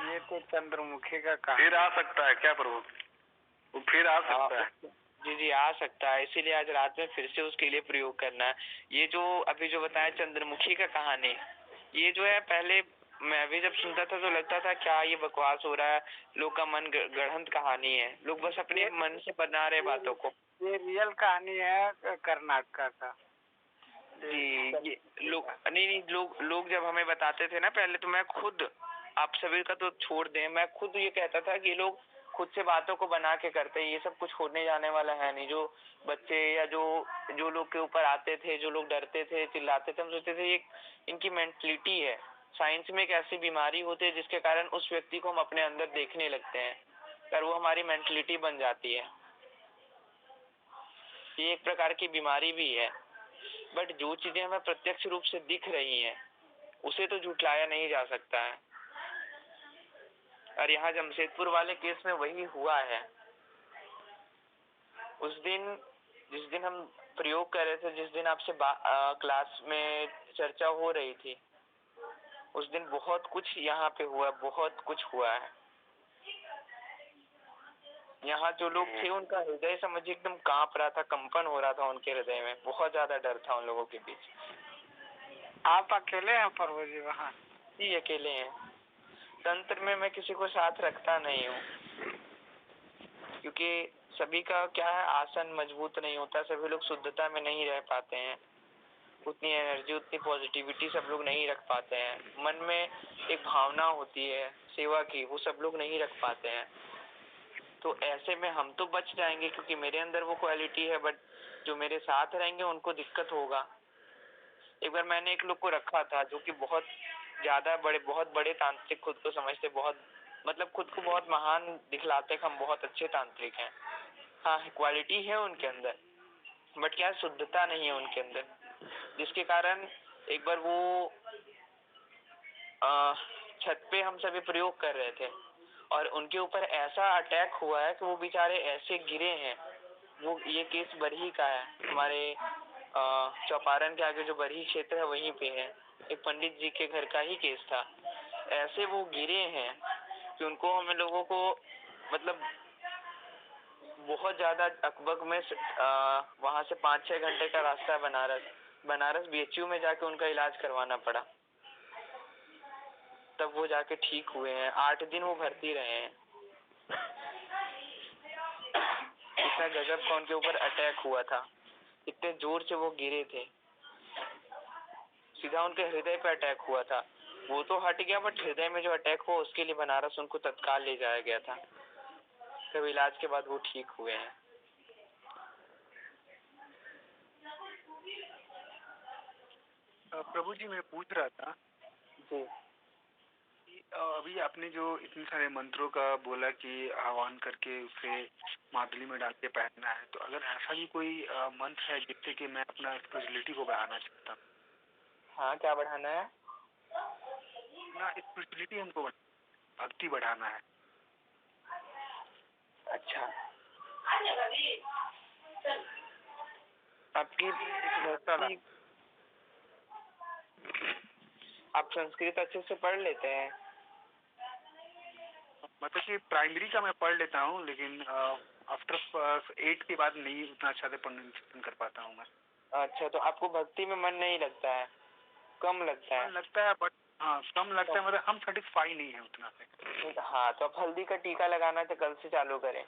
ये तो चंद्रमुखी का काम। फिर आ सकता है क्या प्रभु? वो फिर आ सकता है? जी आ सकता है, इसीलिए आज रात में फिर से उसके लिए प्रयोग करना है। ये जो अभी जो बताया चंद्रमुखी का कहानी, ये जो है पहले मैं भी जब सुनता था तो लगता था क्या ये बकवास हो रहा है, लोग का मन गढ़ंत कहानी है, लोग बस अपने मन से बना रहे बातों को। ये रियल कहानी है कर्नाटक का। जी ये लोग जब हमें बताते थे ना पहले, तो मैं खुद, आप सभी का तो छोड़ दें, मैं खुद ये कहता था कि लोग खुद से बातों को बना के करते हैं, ये सब कुछ होने जाने वाला है नहीं। जो बच्चे या जो लोग के ऊपर आते थे, जो लोग डरते थे, चिल्लाते थे, हम सोचते थे ये इनकी मेंटलिटी है। साइंस में एक ऐसी बीमारी होती है जिसके कारण उस व्यक्ति को हम अपने अंदर देखने लगते हैं और वो हमारी मेंटलिटी बन जाती है। ये एक प्रकार की बीमारी भी है। बट जो चीजें हमें प्रत्यक्ष रूप से दिख रही हैं उसे तो झुठलाया नहीं जा सकता है। और यहाँ जमशेदपुर वाले केस में वही हुआ है। उस दिन जिस दिन हम प्रयोग कर रहे थे, जिस दिन आपसे क्लास में चर्चा हो रही थी, उस दिन बहुत कुछ यहाँ पे हुआ, बहुत कुछ हुआ है। यहाँ जो लोग थे उनका हृदय समझिए एकदम कांप रहा था, कंपन हो रहा था उनके हृदय में, बहुत ज्यादा डर था उन लोगों के बीच। आप अकेले हैं प्रभु जी वहाँ? जी अकेले हैं। तंत्र में मैं किसी को साथ रखता नहीं हूँ, क्योंकि सभी का क्या है, आसन मजबूत नहीं होता, सभी लोग शुद्धता में नहीं रह पाते हैं, उतनी एनर्जी, उतनी पॉजिटिविटी सब लोग नहीं रख पाते हैं। मन में एक भावना होती है सेवा की, वो सब लोग नहीं रख पाते हैं। तो ऐसे में हम तो बच जाएंगे क्योंकि मेरे अंदर वो क्वालिटी है, बट जो मेरे साथ रहेंगे उनको दिक्कत होगा। एक बार मैंने एक लोग को रखा था जो कि बहुत ज्यादा बहुत बड़े तांत्रिक खुद को समझते, बहुत मतलब खुद को बहुत महान दिखलाते कि हम बहुत अच्छे तांत्रिक हैं। हाँ, क्वालिटी है उनके अंदर, बट क्या शुद्धता नहीं है उनके अंदर। जिसके कारण एक बार वो छत पे हम सभी प्रयोग कर रहे थे और उनके ऊपर ऐसा अटैक हुआ है कि वो बेचारे ऐसे गिरे हैं। वो ये केस बरही का है, हमारे चौपारण के आगे जो बरही क्षेत्र है वहीं पे है, एक पंडित जी के घर का ही केस था। ऐसे वो गिरे हैं कि उनको हमें लोगों को मतलब बहुत ज्यादा अकबक में वहां से 5-6 घंटे का रास्ता है बनारस BHU में जाके उनका इलाज करवाना पड़ा, तब वो जाके ठीक हुए हैं। 8 दिन वो भर्ती रहे हैं। इतना गजब का उनके ऊपर अटैक हुआ था, इतने जोर से वो गिरे थे, सीधा उनके हृदय पे अटैक हुआ था। वो तो हट गया बट हृदय में जो अटैक हुआ उसके लिए बनारस उनको तत्काल ले जाया गया था। तब इलाज के बाद वो ठीक हुए हैं। प्रभु जी मैं पूछ रहा था जी कि अभी आपने जो इतने सारे मंत्रों का बोला कि आह्वान करके उसे मादली में डाल के पहनना है, तो अगर ऐसा भी कोई मंत्र है जिससे कि मैं अपना स्पिरिचुअलिटी को बढ़ाना चाहता हूँ? हाँ, क्या बढ़ाना है? ना स्पिरिचुअलिटी हमको भक्ति बढ़ाना है। अच्छा, आपकी आप संस्कृत अच्छे से पढ़ लेते हैं? मतलब कि प्राइमरी का मैं पढ़ लेता हूँ, लेकिन आफ्टर 8 के बाद नहीं उतना अच्छा से प्रोनाउंसिएशन कर पाता हूँ मैं। अच्छा, तो आपको भक्ति में मन नहीं लगता है? कम लगता है? मन लगता है बट हाँ कम लगता है, मतलब हम सेटिस्फाई नहीं है उतना से। हाँ, तो आप हल्दी का टीका लगाना तो कल से चालू करें।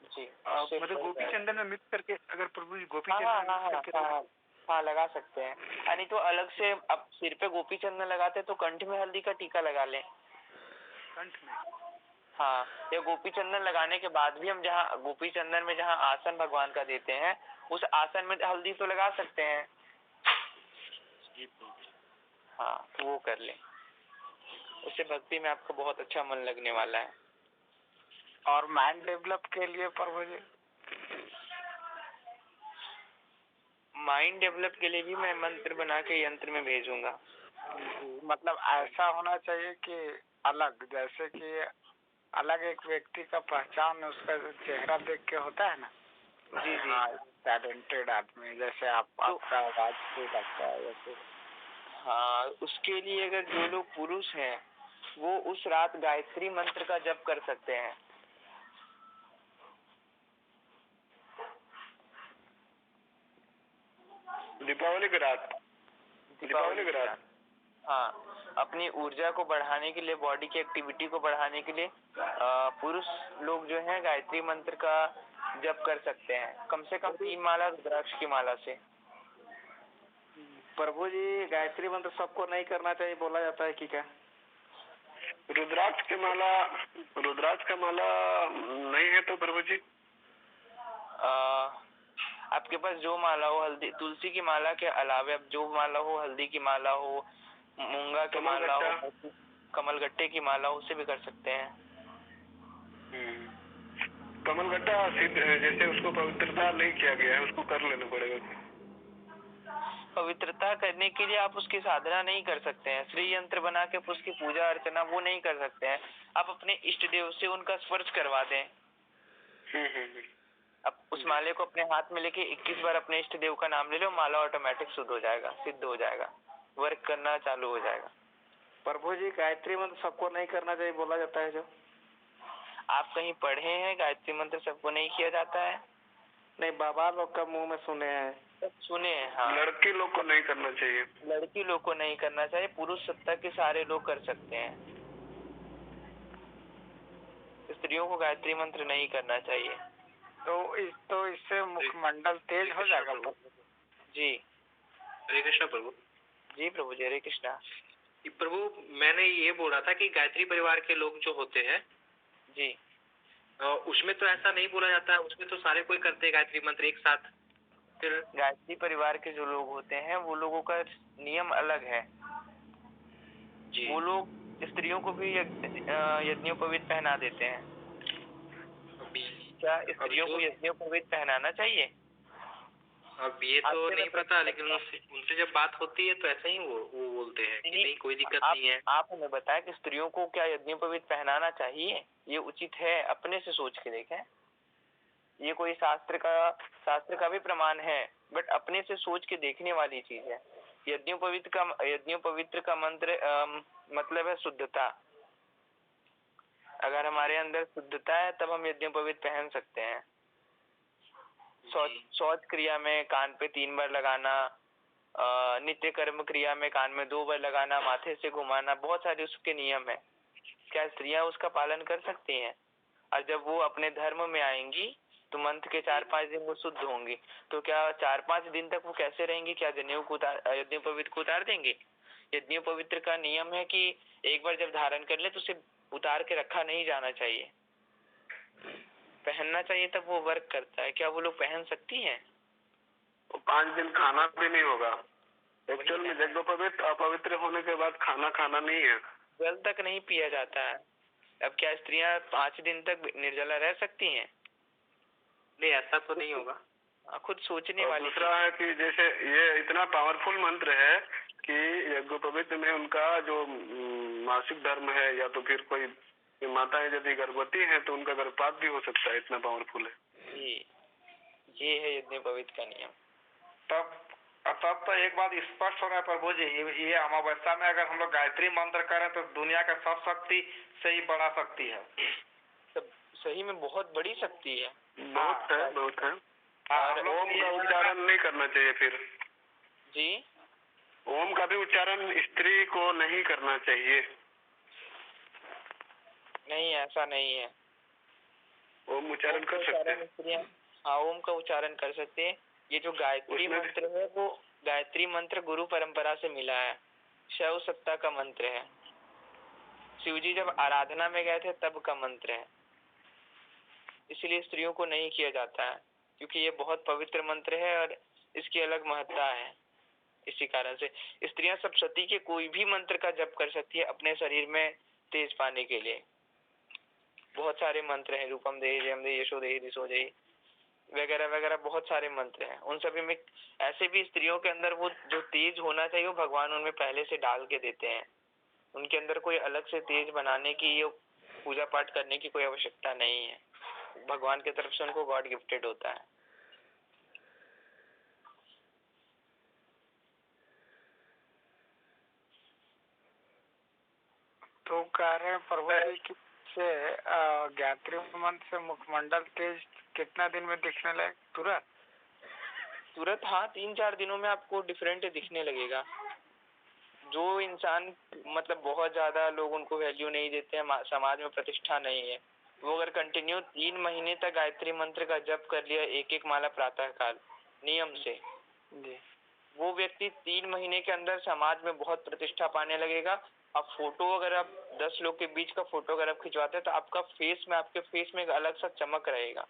जी, मतलब गोपी चंदन में मिक्स करके, अगर प्रभु जी गोपी चंदन हाँ में हाँ मिक्स करके हाँ हाँ लगा सकते हैं। यानी तो अलग से अब सिर पे गोपी चंदन लगाते तो कंठ में हल्दी का टीका लगा लें। कंठ में? हाँ, या गोपी चंदन लगाने के बाद भी हम जहाँ गोपी चंदन में जहाँ आसन भगवान का देते हैं उस आसन में हल्दी तो लगा सकते हैं। हाँ, तो वो कर लें, उससे भक्ति में आपको बहुत अच्छा मन लगने वाला है। और माइंड डेवलप के लिए प्रभु जी? माइंड डेवलप के लिए भी मैं मंत्र बना के यंत्र में भेजूंगा। मतलब ऐसा होना चाहिए कि अलग, जैसे कि अलग एक व्यक्ति का पहचान उसका चेहरा देख के होता है ना। जी जी, टैलेंटेड आदमी, जैसे आपका आवाज भी लगता है वैसे। हाँ, उसके लिए अगर जो लोग पुरुष हैं वो उस रात गायत्री मंत्र का जप कर सकते हैं। दीपावली की रात हाँ, अपनी ऊर्जा को बढ़ाने के लिए, बॉडी की एक्टिविटी को बढ़ाने के लिए पुरुष लोग जो हैं गायत्री मंत्र का जप कर सकते हैं, कम से कम 3 माला रुद्राक्ष की माला से। प्रभु जी गायत्री मंत्र सबको नहीं करना चाहिए बोला जाता है कि क्या? रुद्राक्ष का माला नहीं है तो प्रभु जी? आपके पास जो माला हो, हल्दी तुलसी की माला के अलावे अब जो माला हो, हल्दी की माला हो, मूंगा की माला हो, कमलगट्टे की माला हो, उससे भी कर सकते हैं। कमलगट्टा जैसे उसको पवित्रता नहीं किया गया है, उसको कर लेना पड़ेगा। पवित्रता करने के लिए आप उसकी साधना नहीं कर सकते हैं, श्री यंत्र बना के उसकी पूजा अर्चना वो नहीं कर सकते हैं। आप अपने इष्ट देव से उनका स्पर्श करवा दें। अब उस माले को अपने हाथ में लेके 21 बार अपने इष्ट देव का नाम ले लो, माला ऑटोमेटिक सिद्ध हो जाएगा, वर्क करना चालू हो जाएगा। प्रभु जी गायत्री मंत्र सबको नहीं करना चाहिए बोला जाता है जो? आप कहीं पढ़े हैं गायत्री मंत्र सबको नहीं किया जाता है? नहीं, बाबा लोग का मुंह में सुने हैं। सुने हैं, हाँ। लड़की लोग को नहीं करना चाहिए। लड़की लोग को नहीं करना चाहिए, पुरुष सत्ता के सारे लोग कर सकते हैं। स्त्रियों को गायत्री मंत्र नहीं करना चाहिए। तो इससे मुखमंडल तेज हो जाएगा प्रभु जी। हरे कृष्णा प्रभु। जी प्रभु जी, हरे कृष्णा। प्रभु मैंने ये बोला था कि गायत्री परिवार के लोग जो होते हैं जी, उसमें तो ऐसा नहीं बोला जाता है, उसमें तो सारे कोई करते हैं गायत्री मंत्र एक साथ। फिर गायत्री परिवार के जो लोग होते हैं वो लोगों का नियम अलग है जी। वो लोग स्त्रियों को भी यज्ञोपवीत पहना देते हैं। क्या स्त्रियों को यज्ञोपवीत पहनाना चाहिए? अब ये तो नहीं पता, लेकिन उनसे जब बात होती है तो ऐसा ही वो बोलते हैं कि नहीं कोई दिक्कत नहीं है। आप हमें बताएं कि स्त्रियों को क्या यज्ञोपवीत पहनाना चाहिए, ये उचित है? अपने से सोच के देखें। ये कोई शास्त्र का भी प्रमाण है, बट अपने से सोच के देखने वाली चीज है। यज्ञोपवित्र का मंत्र मतलब है शुद्धता। अगर हमारे अंदर शुद्धता है तब हम यज्ञोपवीत पहन सकते हैं। शौच क्रिया में कान पे 3 बार लगाना, नित्य कर्म क्रिया में कान में 2 बार लगाना, माथे से घुमाना, बहुत सारे उसके नियम है। क्या स्त्रियां उसका पालन कर सकती हैं? और जब वो अपने धर्म में आएंगी तो मंथ के 4-5 दिन वो शुद्ध होंगी, तो क्या 4-5 दिन तक वो कैसे रहेंगी? क्या जनेऊ को यज्ञोपवीत को उतार देंगे? यज्ञोपवित्र का नियम है कि एक बार जब धारण कर ले तो उसे उतार के रखा नहीं जाना चाहिए, पहनना चाहिए, तब वो वर्क करता है। क्या वो लोग पहन सकती हैं? 5 दिन खाना भी नहीं होगा। एक्चुअल में यज्ञोपवीत अपवित्र होने के बाद खाना खाना नहीं है, जल तक नहीं पिया जाता है। अब क्या स्त्रियां 5 दिन तक निर्जला रह सकती हैं? नहीं, ऐसा तो नहीं होगा। खुद सोचने वाली। दूसरा है कि जैसे ये इतना पावरफुल मंत्र है कि यज्ञोपवीत में उनका जो मासिक धर्म है, या तो फिर कोई माताएं यदि गर्भवती हैं तो उनका गर्भपात भी हो सकता है, इतना पावरफुल है। ये है यज्ञोपवीत का नियम। तब तो एक बात स्पष्ट हो रहा है प्रभु जी, ये अमावस्या में अगर हम लोग गायत्री मंत्र करें तो दुनिया का सब शक्ति से ही बड़ा शक्ति है। सब सही में बहुत बड़ी शक्ति है। बहुत है। और ओम का उच्चारण नहीं करना चाहिए फिर जी। ओम का भी उच्चारण स्त्री को नहीं करना चाहिए। नहीं, ऐसा नहीं है। ओम उच्चारण कर सकते हैं। हाँ, ओम का उच्चारण कर सकते हैं। ये जो गायत्री मंत्र है वो गायत्री मंत्र गुरु परंपरा से मिला है, शैव सत्ता का मंत्र है। शिव जी जब आराधना में गए थे तब का मंत्र है, इसलिए स्त्रियों को नहीं किया जाता है, क्योंकि ये बहुत पवित्र मंत्र है और इसकी अलग महत्ता है। इसी कारण से स्त्रियां सप्तशती के कोई भी मंत्र का जप कर सकती है अपने शरीर में तेज पाने के लिए। बहुत सारे मंत्र हैं, रूपम देहि, जयम देहि, यशो देहि, दिशो देहि वगैरह वगैरह, बहुत सारे मंत्र हैं। उन सभी में ऐसे भी स्त्रियों के अंदर वो जो तेज होना चाहिए वो भगवान उनमें पहले से डाल के देते हैं। उनके अंदर कोई अलग से तेज बनाने की, पूजा पाठ करने की कोई आवश्यकता नहीं है। भगवान की तरफ से उनको गॉड गिफ्टेड होता है। तो कह रहे हैं प्रभु जी की से गायत्री मंत्र से मुखमंडल तेज कितना दिन में दिखने लगे? तुरंत? हाँ, 3-4 दिनों में आपको डिफरेंट दिखने लगेगा। जो इंसान मतलब बहुत ज्यादा लोग उनको वैल्यू नहीं देते हैं, समाज में प्रतिष्ठा नहीं है, वो अगर कंटिन्यू 3 महीने तक गायत्री मंत्र का जप कर लिया, एक माला प्रातः काल नियम से, वो व्यक्ति 3 महीने के अंदर समाज में बहुत प्रतिष्ठा पाने लगेगा। अब फोटो अगर आप 10 लोग के बीच का फोटो अगर आप खिंचवाते हैं तो आपके फेस में एक अलग सा चमक रहेगा,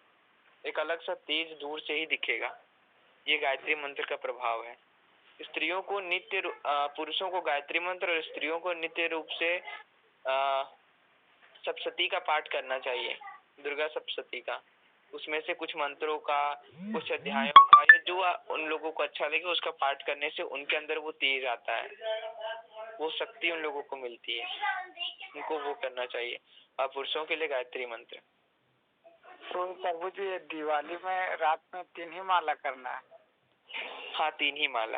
एक अलग सा तेज दूर से ही दिखेगा। ये गायत्री मंत्र का प्रभाव है। स्त्रियों को नित्य पुरुषों को गायत्री मंत्र और स्त्रियों को नित्य रूप से सप्तशती का पाठ करना चाहिए, दुर्गा सप्तशती का। उसमें से कुछ मंत्रों का, कुछ अध्यायों का, या जो उन लोगों को अच्छा लगे उसका पाठ करने से उनके अंदर वो तेज आता है, वो शक्ति उन लोगों को मिलती है, उनको वो करना चाहिए। और पुरुषों के लिए गायत्री मंत्र। तो प्रभु जी दिवाली में रात में 3 ही माला करना है? हाँ, 3 ही माला,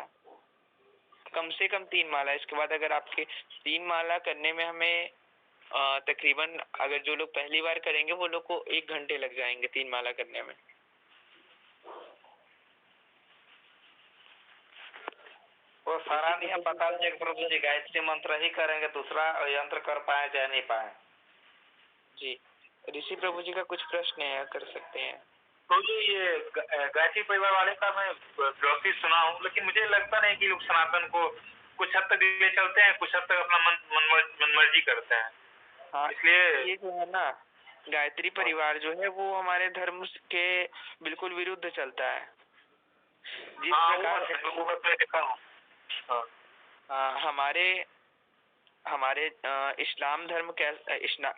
कम से कम 3 माला। इसके बाद अगर आपके 3 माला करने में हमें तकरीबन, अगर जो लोग पहली बार करेंगे वो लोग को 1 घंटे लग जाएंगे 3 माला करने में। वो सारा नियम बता दीजिए प्रभु जी, गायत्री मंत्र ही करेंगे, दूसरा यंत्र कर पाए चाहे नहीं पाए। जी, ऋषि प्रभु जी का कुछ प्रश्न है, कर सकते हैं। तो ये गायत्री परिवार वाले का मैं ब्लॉग सुना हूँ, लेकिन मुझे लगता नहीं कि लोग सनातन को कुछ हद तक ले चलते हैं, कुछ हद तक अपना मनमर्जी करते हैं। हाँ, इसलिए ये जो है ना गायत्री परिवार जो है वो हमारे धर्म के बिल्कुल विरुद्ध चलता है। जिस प्रकार देखा हूँ। हमारे हमारे इस्लाम धर्म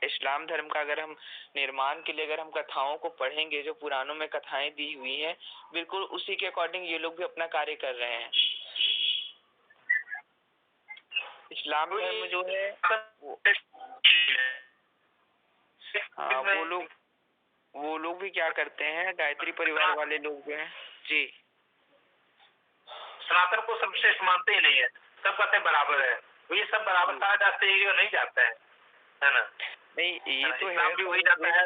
इस्लाम धर्म का अगर हम निर्माण के लिए अगर हम कथाओं को पढ़ेंगे, जो पुराणों में कथाएं दी हुई हैं, बिल्कुल उसी के अकॉर्डिंग ये लोग भी अपना कार्य कर रहे हैं। इस्लाम धर्म जो है हाँ, वो लोग भी क्या करते हैं, गायत्री परिवार वाले लोग जो हैं जी, सनातन को सर्वश्रेष्ठ मानते ही नहीं है, सब कहते हैं बराबर है। तो ये सब बराबर कहा जाते हैं, नहीं जाता है ना? नहीं ये तो इस्लाम भी वही जाता है।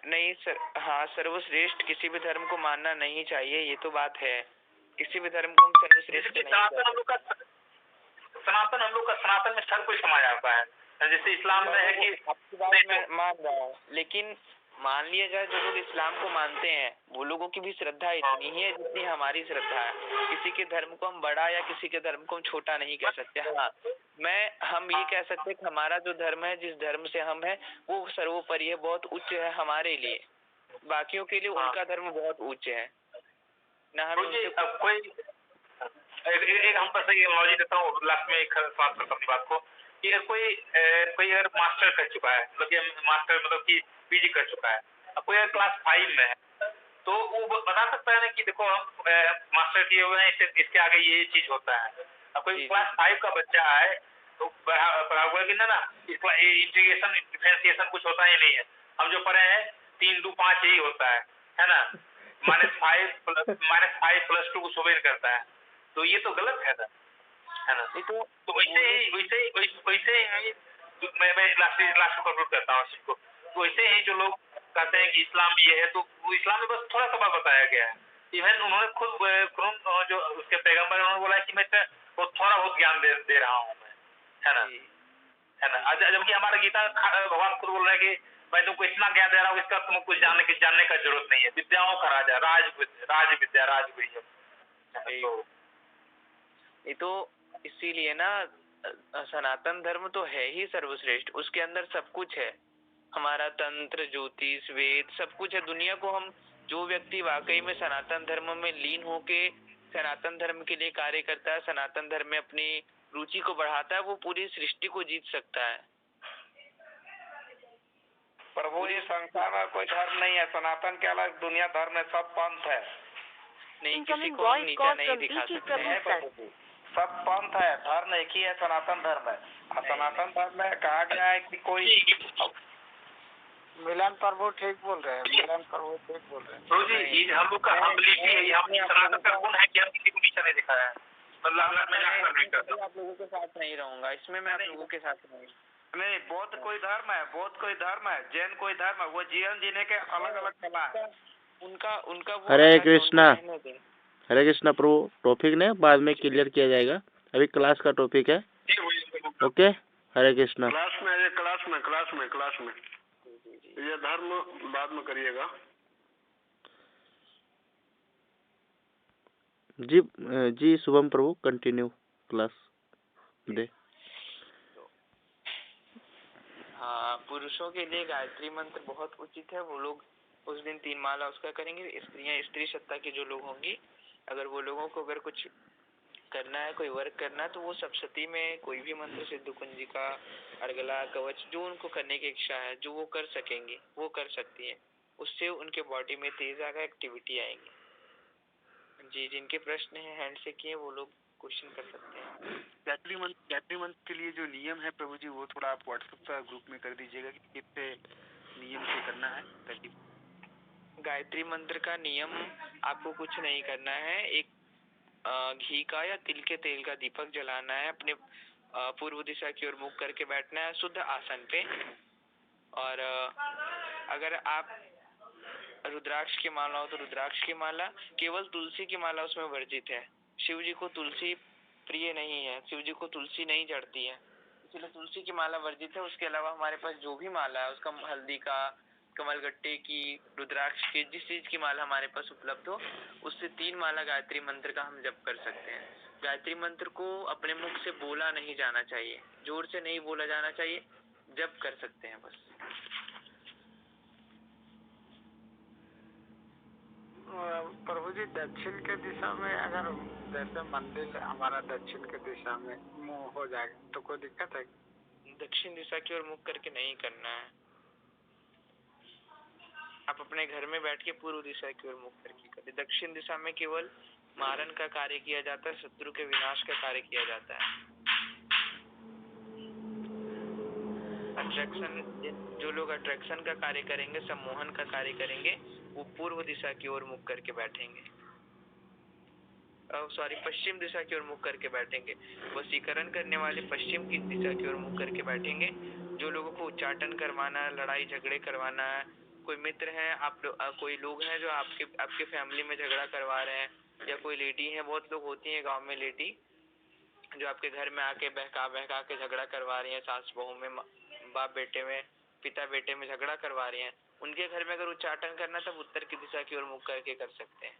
नहीं सर, हाँ, सर्वश्रेष्ठ किसी भी धर्म को मानना नहीं चाहिए, ये तो बात है। किसी भी धर्म को हम सर्वश्रेष्ठ नहीं सनातन हम लोग का सनातन में हर कोई समा जाता है। जैसे इस्लाम में है कि आपकी बात मैं मान रहा हूँ, लेकिन मान लिया जाए जो लोग इस्लाम को मानते हैं वो लोगों की भी श्रद्धा इतनी ही है जितनी हमारी श्रद्धा है। किसी के धर्म को हम बड़ा या किसी के धर्म को हम छोटा नहीं कह सकते। हाँ, हम ये कह सकते हैं कि हमारा जो धर्म है, जिस धर्म से हम है, वो सर्वोपरि है, बहुत उच्च है हमारे लिए। बाकियों के लिए उनका धर्म बहुत उच्च है ना। हम कोई एक हम बस एनालॉजी देता हूँ, लास्ट में एक बात करता हूँ बात को, कि कोई अगर मास्टर कर चुका है, मतलब कि पीजी कर चुका है, कोई अगर क्लास 5 में है, तो वो बता सकता है ना कि देखो हम मास्टर किए हुए हैं, इसके आगे ये चीज होता है। अब कोई क्लास 5 का बच्चा है तो पढ़ा हुआ है कि ना इंटीग्रेशन डिफरेंशिएशन कुछ होता ही नहीं है। हम जो पढ़े हैं 3 2 5 यही होता है ना, -5 + 2 कुछ हो नहीं करता है, तो ये तो गलत है ना। तो वैसे ही मैं लास्ट को कंक्लूड करता हूँ इसको। तो वैसे ही जो लोग कहते हैं कि इस्लाम ये है, तो वो इस्लाम में बस थोड़ा सा बात बताया गया है। इवन उन्होंने खुद जो उसके पैगंबर उन्होंने बोला कि मैं वो थोड़ा बहुत ज्ञान दे रहा हूँ मैं, है ना। जबकि हमारा गीता भगवान खुद बोल रहे हैं कि मैं तुमको इतना ज्ञान दे रहा हूँ, इसका तुमको कुछ जानने का जरूरत नहीं है। विद्याओं का राजा, राजविद्या। ये तो इसीलिए ना, सनातन धर्म तो है ही सर्वश्रेष्ठ, उसके अंदर सब कुछ है। हमारा तंत्र, ज्योतिष, वेद, सब कुछ है। दुनिया को हम, जो व्यक्ति वाकई में सनातन धर्म में लीन होके सनातन धर्म के लिए कार्य करता है, सनातन धर्म में अपनी रुचि को बढ़ाता है, वो पूरी सृष्टि को जीत सकता है। प्रभु जी, संसार में कोई धर्म नहीं है, सनातन के अलग दुनिया धर्म है, सब पंथ है। नहीं, किसी को हम नीचा नहीं दिखा सकते हैं प्रभु जी। सब पंथ है, धर्म एक ही है, सनातन धर्म है। और सनातन धर्म में कहा गया है कि कोई मिलन प्रभु ठीक बोल रहे हैं, मिलन प्रभु ठीक बोल रहे हैं। प्रभु जी, ये हम लोग का हम्बिलिटी है, ये हम सनातन का गुण है कि हम किसी को नीचा नहीं दिखाया है। मैं आप लोगों के साथ नहीं रहूंगा इसमें, मैं आप लोगों के साथ नहीं। बौद्ध कोई धर्म है, जैन कोई धर्म है, वो जीवन जीने के अलग अलग कला है। उनका हरे कृष्णा प्रभु, टॉपिक ने बाद में क्लियर किया जाएगा, अभी क्लास का टॉपिक है। ओके, हरे कृष्णा। क्लास में ये धर्म बाद में करिएगा जी शुभम प्रभु, कंटिन्यू क्लास दे। हाँ, पुरुषों के लिए गायत्री मंत्र बहुत उचित है। वो लोग उस दिन 3 माला उसका करेंगे। स्त्रियां, स्त्री सत्ता के जो लोग होंगी, अगर वो लोगों को अगर कुछ करना है, कोई वर्क करना है, तो वो सप्तशती में कोई भी मंत्र, सिद्ध कुंजिका, अर्गला, कवच, जो उनको करने की इच्छा है, जो वो कर सकेंगे, वो कर सकती है। उससे उनके बॉडी में तेज आएगा, एक्टिविटी आएगी। जी, जिनके प्रश्न है हैंड से किए, वो लोग क्वेश्चन कर सकते हैं। गायत्री मंत्र के लिए जो नियम है प्रभु जी, वो थोड़ा आप व्हाट्सएप ग्रुप में कर दीजिएगा कि कितने नियम से करना है। गायत्री मंत्र का नियम आपको कुछ नहीं करना है। एक घी का या तिल के तेल का दीपक जलाना है, अपने पूर्व दिशा की ओर मुख करके बैठना है शुद्ध आसन पे। और अगर आप रुद्राक्ष की माला हो तो रुद्राक्ष की माला, केवल तुलसी की माला उसमें वर्जित है। शिव जी को तुलसी प्रिय नहीं है, शिव जी को तुलसी नहीं चढ़ती है, इसलिए तुलसी की माला वर्जित है। उसके अलावा हमारे पास जो भी माला है, उसका हल्दी का, कमलगट्टे की, रुद्राक्ष की, जिस चीज की माला हमारे पास उपलब्ध हो, उससे 3 माला गायत्री मंत्र का हम जप कर सकते हैं। गायत्री मंत्र को अपने मुख से बोला नहीं जाना चाहिए, जोर से नहीं बोला जाना चाहिए, जप कर सकते हैं बस। प्रभु जी दक्षिण के दिशा में अगर जैसे मंदिर हमारा दक्षिण के दिशा में मुंह हो जाएगा तो कोई दिक्कत है? दक्षिण दिशा की ओर मुख करके नहीं करना है। आप अपने घर में बैठ के पूर्व दिशा की ओर मुख करके करें। दक्षिण दिशा में केवल मारन का कार्य किया जाता है, शत्रु के विनाश का कार्य किया जाता है। अट्रैक्शन, जो लोग अट्रैक्शन का कार्य करेंगे, सम्मोहन का कार्य करेंगे, वो पूर्व दिशा की ओर मुख करके बैठेंगे। पश्चिम दिशा की ओर मुख करके बैठेंगे। वशीकरण करने वाले पश्चिम की दिशा की ओर मुख करके बैठेंगे। जो लोगों को उच्चाटन करवाना है, लड़ाई झगड़े करवाना है, कोई मित्र हैं कोई लोग हैं जो आपके फैमिली में झगड़ा करवा रहे हैं, या कोई लेडी है, बहुत लोग होती हैं गांव में लेडी जो आपके घर में आके बहका के झगड़ा करवा रही हैं, सास बहू में, बाप बेटे में, पिता बेटे में झगड़ा करवा रही हैं, उनके घर में अगर उच्चाटन करना तब उत्तर की दिशा की ओर मुख करके कर सकते हैं।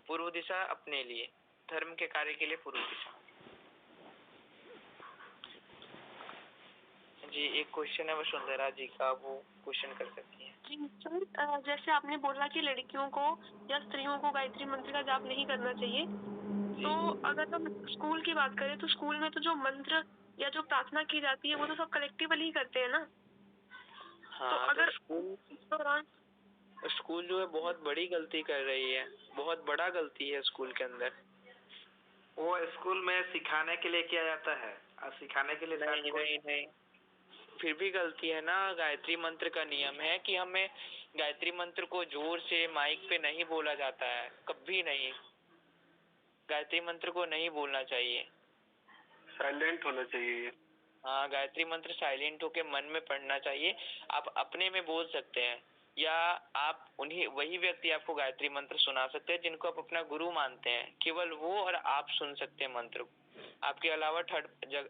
पूर्व दिशा अपने लिए, धर्म के कार्य के लिए पूर्व दिशा। जी एक क्वेश्चन है वसुंधरा जी का, वो क्वेश्चन कर सकती हैं। जी सर, जैसे आपने बोला कि लड़कियों को या स्त्रियों को गायत्री मंत्र का जाप नहीं करना चाहिए, तो अगर हम स्कूल की बात करें तो स्कूल में तो जो मंत्र या जो प्रार्थना की जाती है वो तो सब कलेक्टिवली ही करते हैं ना। हाँ, तो अगर स्कूल जो है बहुत बड़ी गलती कर रही है, बहुत बड़ा गलती है स्कूल के अंदर। वो स्कूल में सिखाने के लिए किया जाता है और सिखाने के लिए नहीं, फिर भी गलती है ना। गायत्री मंत्र का नियम है कि हमें गायत्री मंत्र को जोर से माइक पे नहीं बोला जाता है, कभी नहीं। गायत्री मंत्र को नहीं बोलना चाहिए, साइलेंट होना चाहिए। हाँ, गायत्री मंत्र साइलेंट होके मन में पढ़ना चाहिए। आप अपने में बोल सकते हैं, या आप वही व्यक्ति आपको गायत्री मंत्र सुना सकते हैं जिनको आप अपना गुरु मानते हैं, केवल वो और आप सुन सकते हैं मंत्र को। आपके अलावा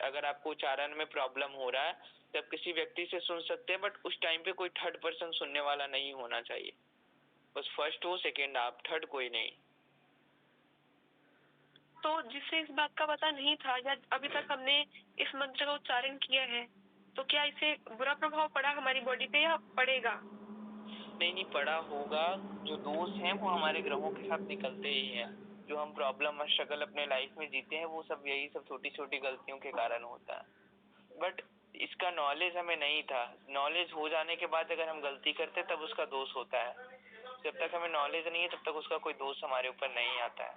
अगर आपको उच्चारण में प्रॉब्लम हो रहा है तब किसी व्यक्ति से सुन सकते हैं, बट उस टाइम पे कोई थर्ड पर्सन सुनने वाला नहीं होना चाहिए। बस फर्स्ट हो, सेकेंड आप, थर्ड कोई नहीं। तो जिससे इस बात का पता नहीं था या अभी तक हमने इस मंत्र का उच्चारण किया है, तो क्या इससे बुरा प्रभाव पड़ा हमारी बॉडी पे या पड़ेगा? नहीं पड़ा होगा। जो दोष हैं वो हमारे ग्रहों के साथ निकलते ही हैं। जो हम प्रॉब्लम और स्ट्रगल अपने लाइफ में जीते हैं वो सब यही सब छोटी छोटी गलतियों के कारण होता है। बट इसका नॉलेज हमें नहीं था। नॉलेज हो जाने के बाद अगर हम गलती करते तब उसका दोष होता है। जब तक हमें नॉलेज नहीं है तब तक उसका कोई दोष हमारे ऊपर नहीं आता है।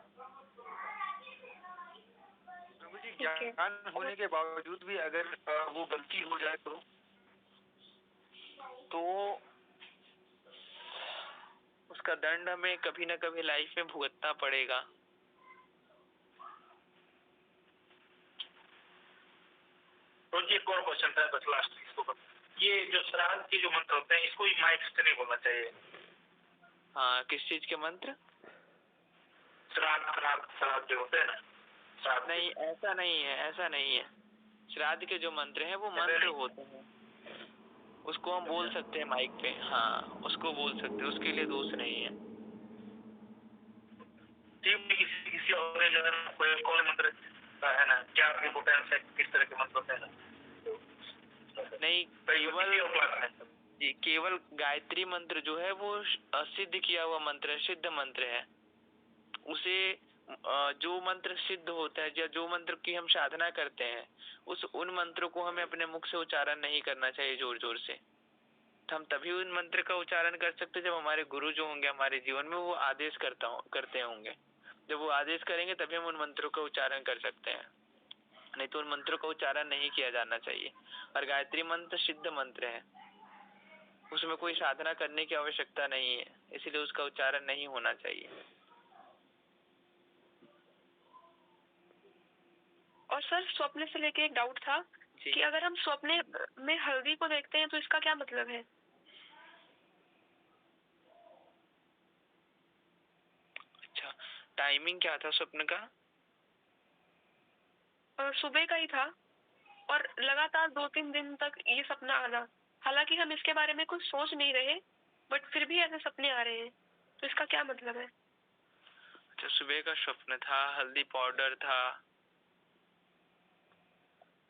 प्रभु जी, ज्ञान होने के बावजूद भी अगर वो गलती हो जाए तो उसका दंड हमें कभी ना कभी लाइफ में भुगतना पड़ेगा। तो जी एक और क्वेश्चन था बस लास्ट इसको, ये जो श्राद्ध के जो मंत्र होते हैं इसको माइक से नहीं बोलना चाहिए? हाँ, किस चीज के मंत्र? श्राद्ध जो होते हैं ना, श्राद्ध। नहीं, ऐसा नहीं है। श्राद्ध के जो मंत्र हैं वो मंत्र होते हैं, उसको हम बोल सकते हैं माइक पे। हाँ, उसको बोल सकते हैं, उसके लिए दोष नहीं है। किसी और जो है कोई मंत्र है ना, क्या इम्पोर्टेंस है, किस तरह के मंत्र होते हैं? नहीं, केवल गायत्री मंत्र जो है वो सिद्ध किया हुआ मंत्र है, सिद्ध मंत्र है। उसे जो मंत्र सिद्ध होता है या जो मंत्र की हम साधना करते हैं उन मंत्रों को हमें अपने मुख से उच्चारण नहीं करना चाहिए जोर जोर से। हम तभी उन मंत्र का उच्चारण कर सकते हैं जब हमारे गुरु जो होंगे हमारे जीवन में वो आदेश करते होंगे। जब वो आदेश करेंगे तभी हम उन मंत्रों का उच्चारण कर सकते हैं, नहीं तो उन मंत्रों का उच्चारण नहीं किया जाना चाहिए। और गायत्री मंत्र सिद्ध मंत्र है, उसमें कोई साधना करने की आवश्यकता नहीं है, इसलिए उसका उच्चारण नहीं होना चाहिए। और सर, स्वप्न से लेके एक डाउट था कि अगर हम स्वप्न में हल्दी को देखते हैं तो इसका क्या मतलब है? अच्छा, टाइमिंग क्या था स्वप्न का? सुबह का ही था और लगातार 2-3 दिन तक ये सपना आना। हालांकि हम इसके बारे में कुछ सोच नहीं रहे, बट फिर भी ऐसे सपने आ रहे हैं, तो इसका क्या मतलब है? अच्छा, सुबह का स्वप्न था, हल्दी पाउडर था।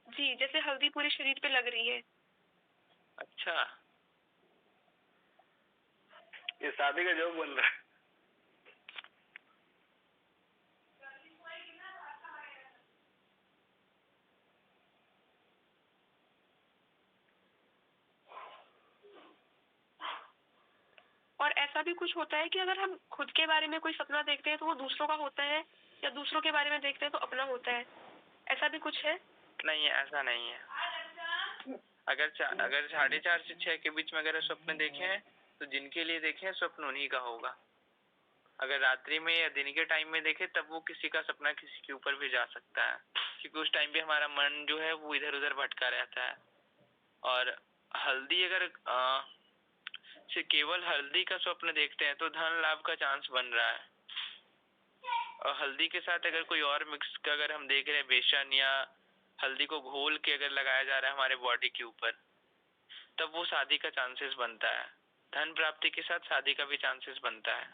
जी, जैसे हल्दी पूरे शरीर पे लग रही है। अच्छा, ये शादी का जोक बन रहा है। और ऐसा भी कुछ होता है कि अगर हम खुद के बारे में कोई सपना देखते हैं तो वो दूसरों का होता है, या दूसरों के बारे में देखते हैं तो अपना होता है, ऐसा भी कुछ है? नहीं, ऐसा नहीं है। अगर 4:30 से 6 के बीच में अगर स्वप्न देखे हैं तो जिनके लिए देखे हैं स्वप्न उन्हीं का होगा। अगर रात्रि में या दिन के टाइम में देखे तब वो किसी का सपना किसी के ऊपर भी जा सकता है, क्योंकि उस टाइम पे हमारा मन जो है वो इधर उधर भटका रहता है। और हल्दी अगर से केवल हल्दी का स्वप्न देखते हैं तो धन लाभ का चांस बन रहा है। और हल्दी के साथ अगर कोई और मिक्स का अगर हम देख रहे हैं, बेसन या हल्दी को घोल के अगर लगाया जा रहा है हमारे बॉडी के ऊपर, तब वो शादी का चांसेस बनता है। धन प्राप्ति के साथ शादी का भी चांसेस बनता है।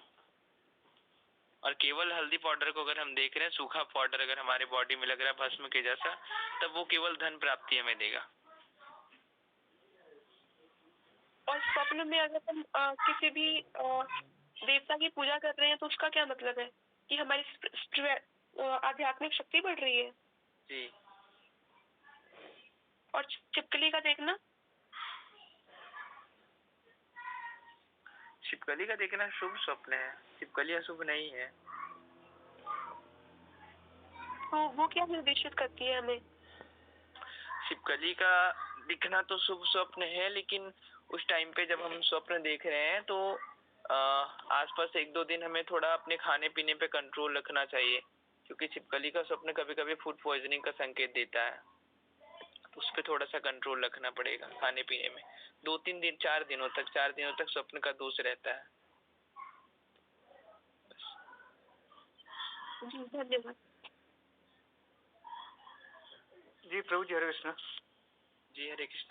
और केवल हल्दी पाउडर को अगर हम देख रहे हैं, सूखा पाउडर अगर हमारे बॉडी में लग रहा है भस्म के जैसा, तब वो केवल धन प्राप्ति हमें देगा। और स्वप्न में अगर हम किसी भी देवता की पूजा कर रहे हैं तो उसका क्या मतलब है? कि हमारी आध्यात्मिक शक्ति बढ़ रही है। जी। और छिपकली का देखना? छिपकली का देखना शुभ स्वप्न है, छिपकली अशुभ नहीं है। तो वो क्या निर्देशित करती है हमें? छिपकली का दिखना तो शुभ स्वप्न है, लेकिन उस टाइम पे जब हम स्वप्न देख रहे हैं तो आसपास 1-2 दिन हमें थोड़ा अपने खाने पीने पे कंट्रोल रखना चाहिए, क्योंकि छिपकली का स्वप्न कभी कभी फूड पॉइजनिंग का संकेत देता है। तो उस पे थोड़ा सा कंट्रोल रखना पड़ेगा खाने पीने में। 2-3 दिन 4 दिनों तक स्वप्न का दोष रहता है। जी धन्यवाद। जी प्रभु जी, हरे कृष्ण। जी हरे कृष्ण।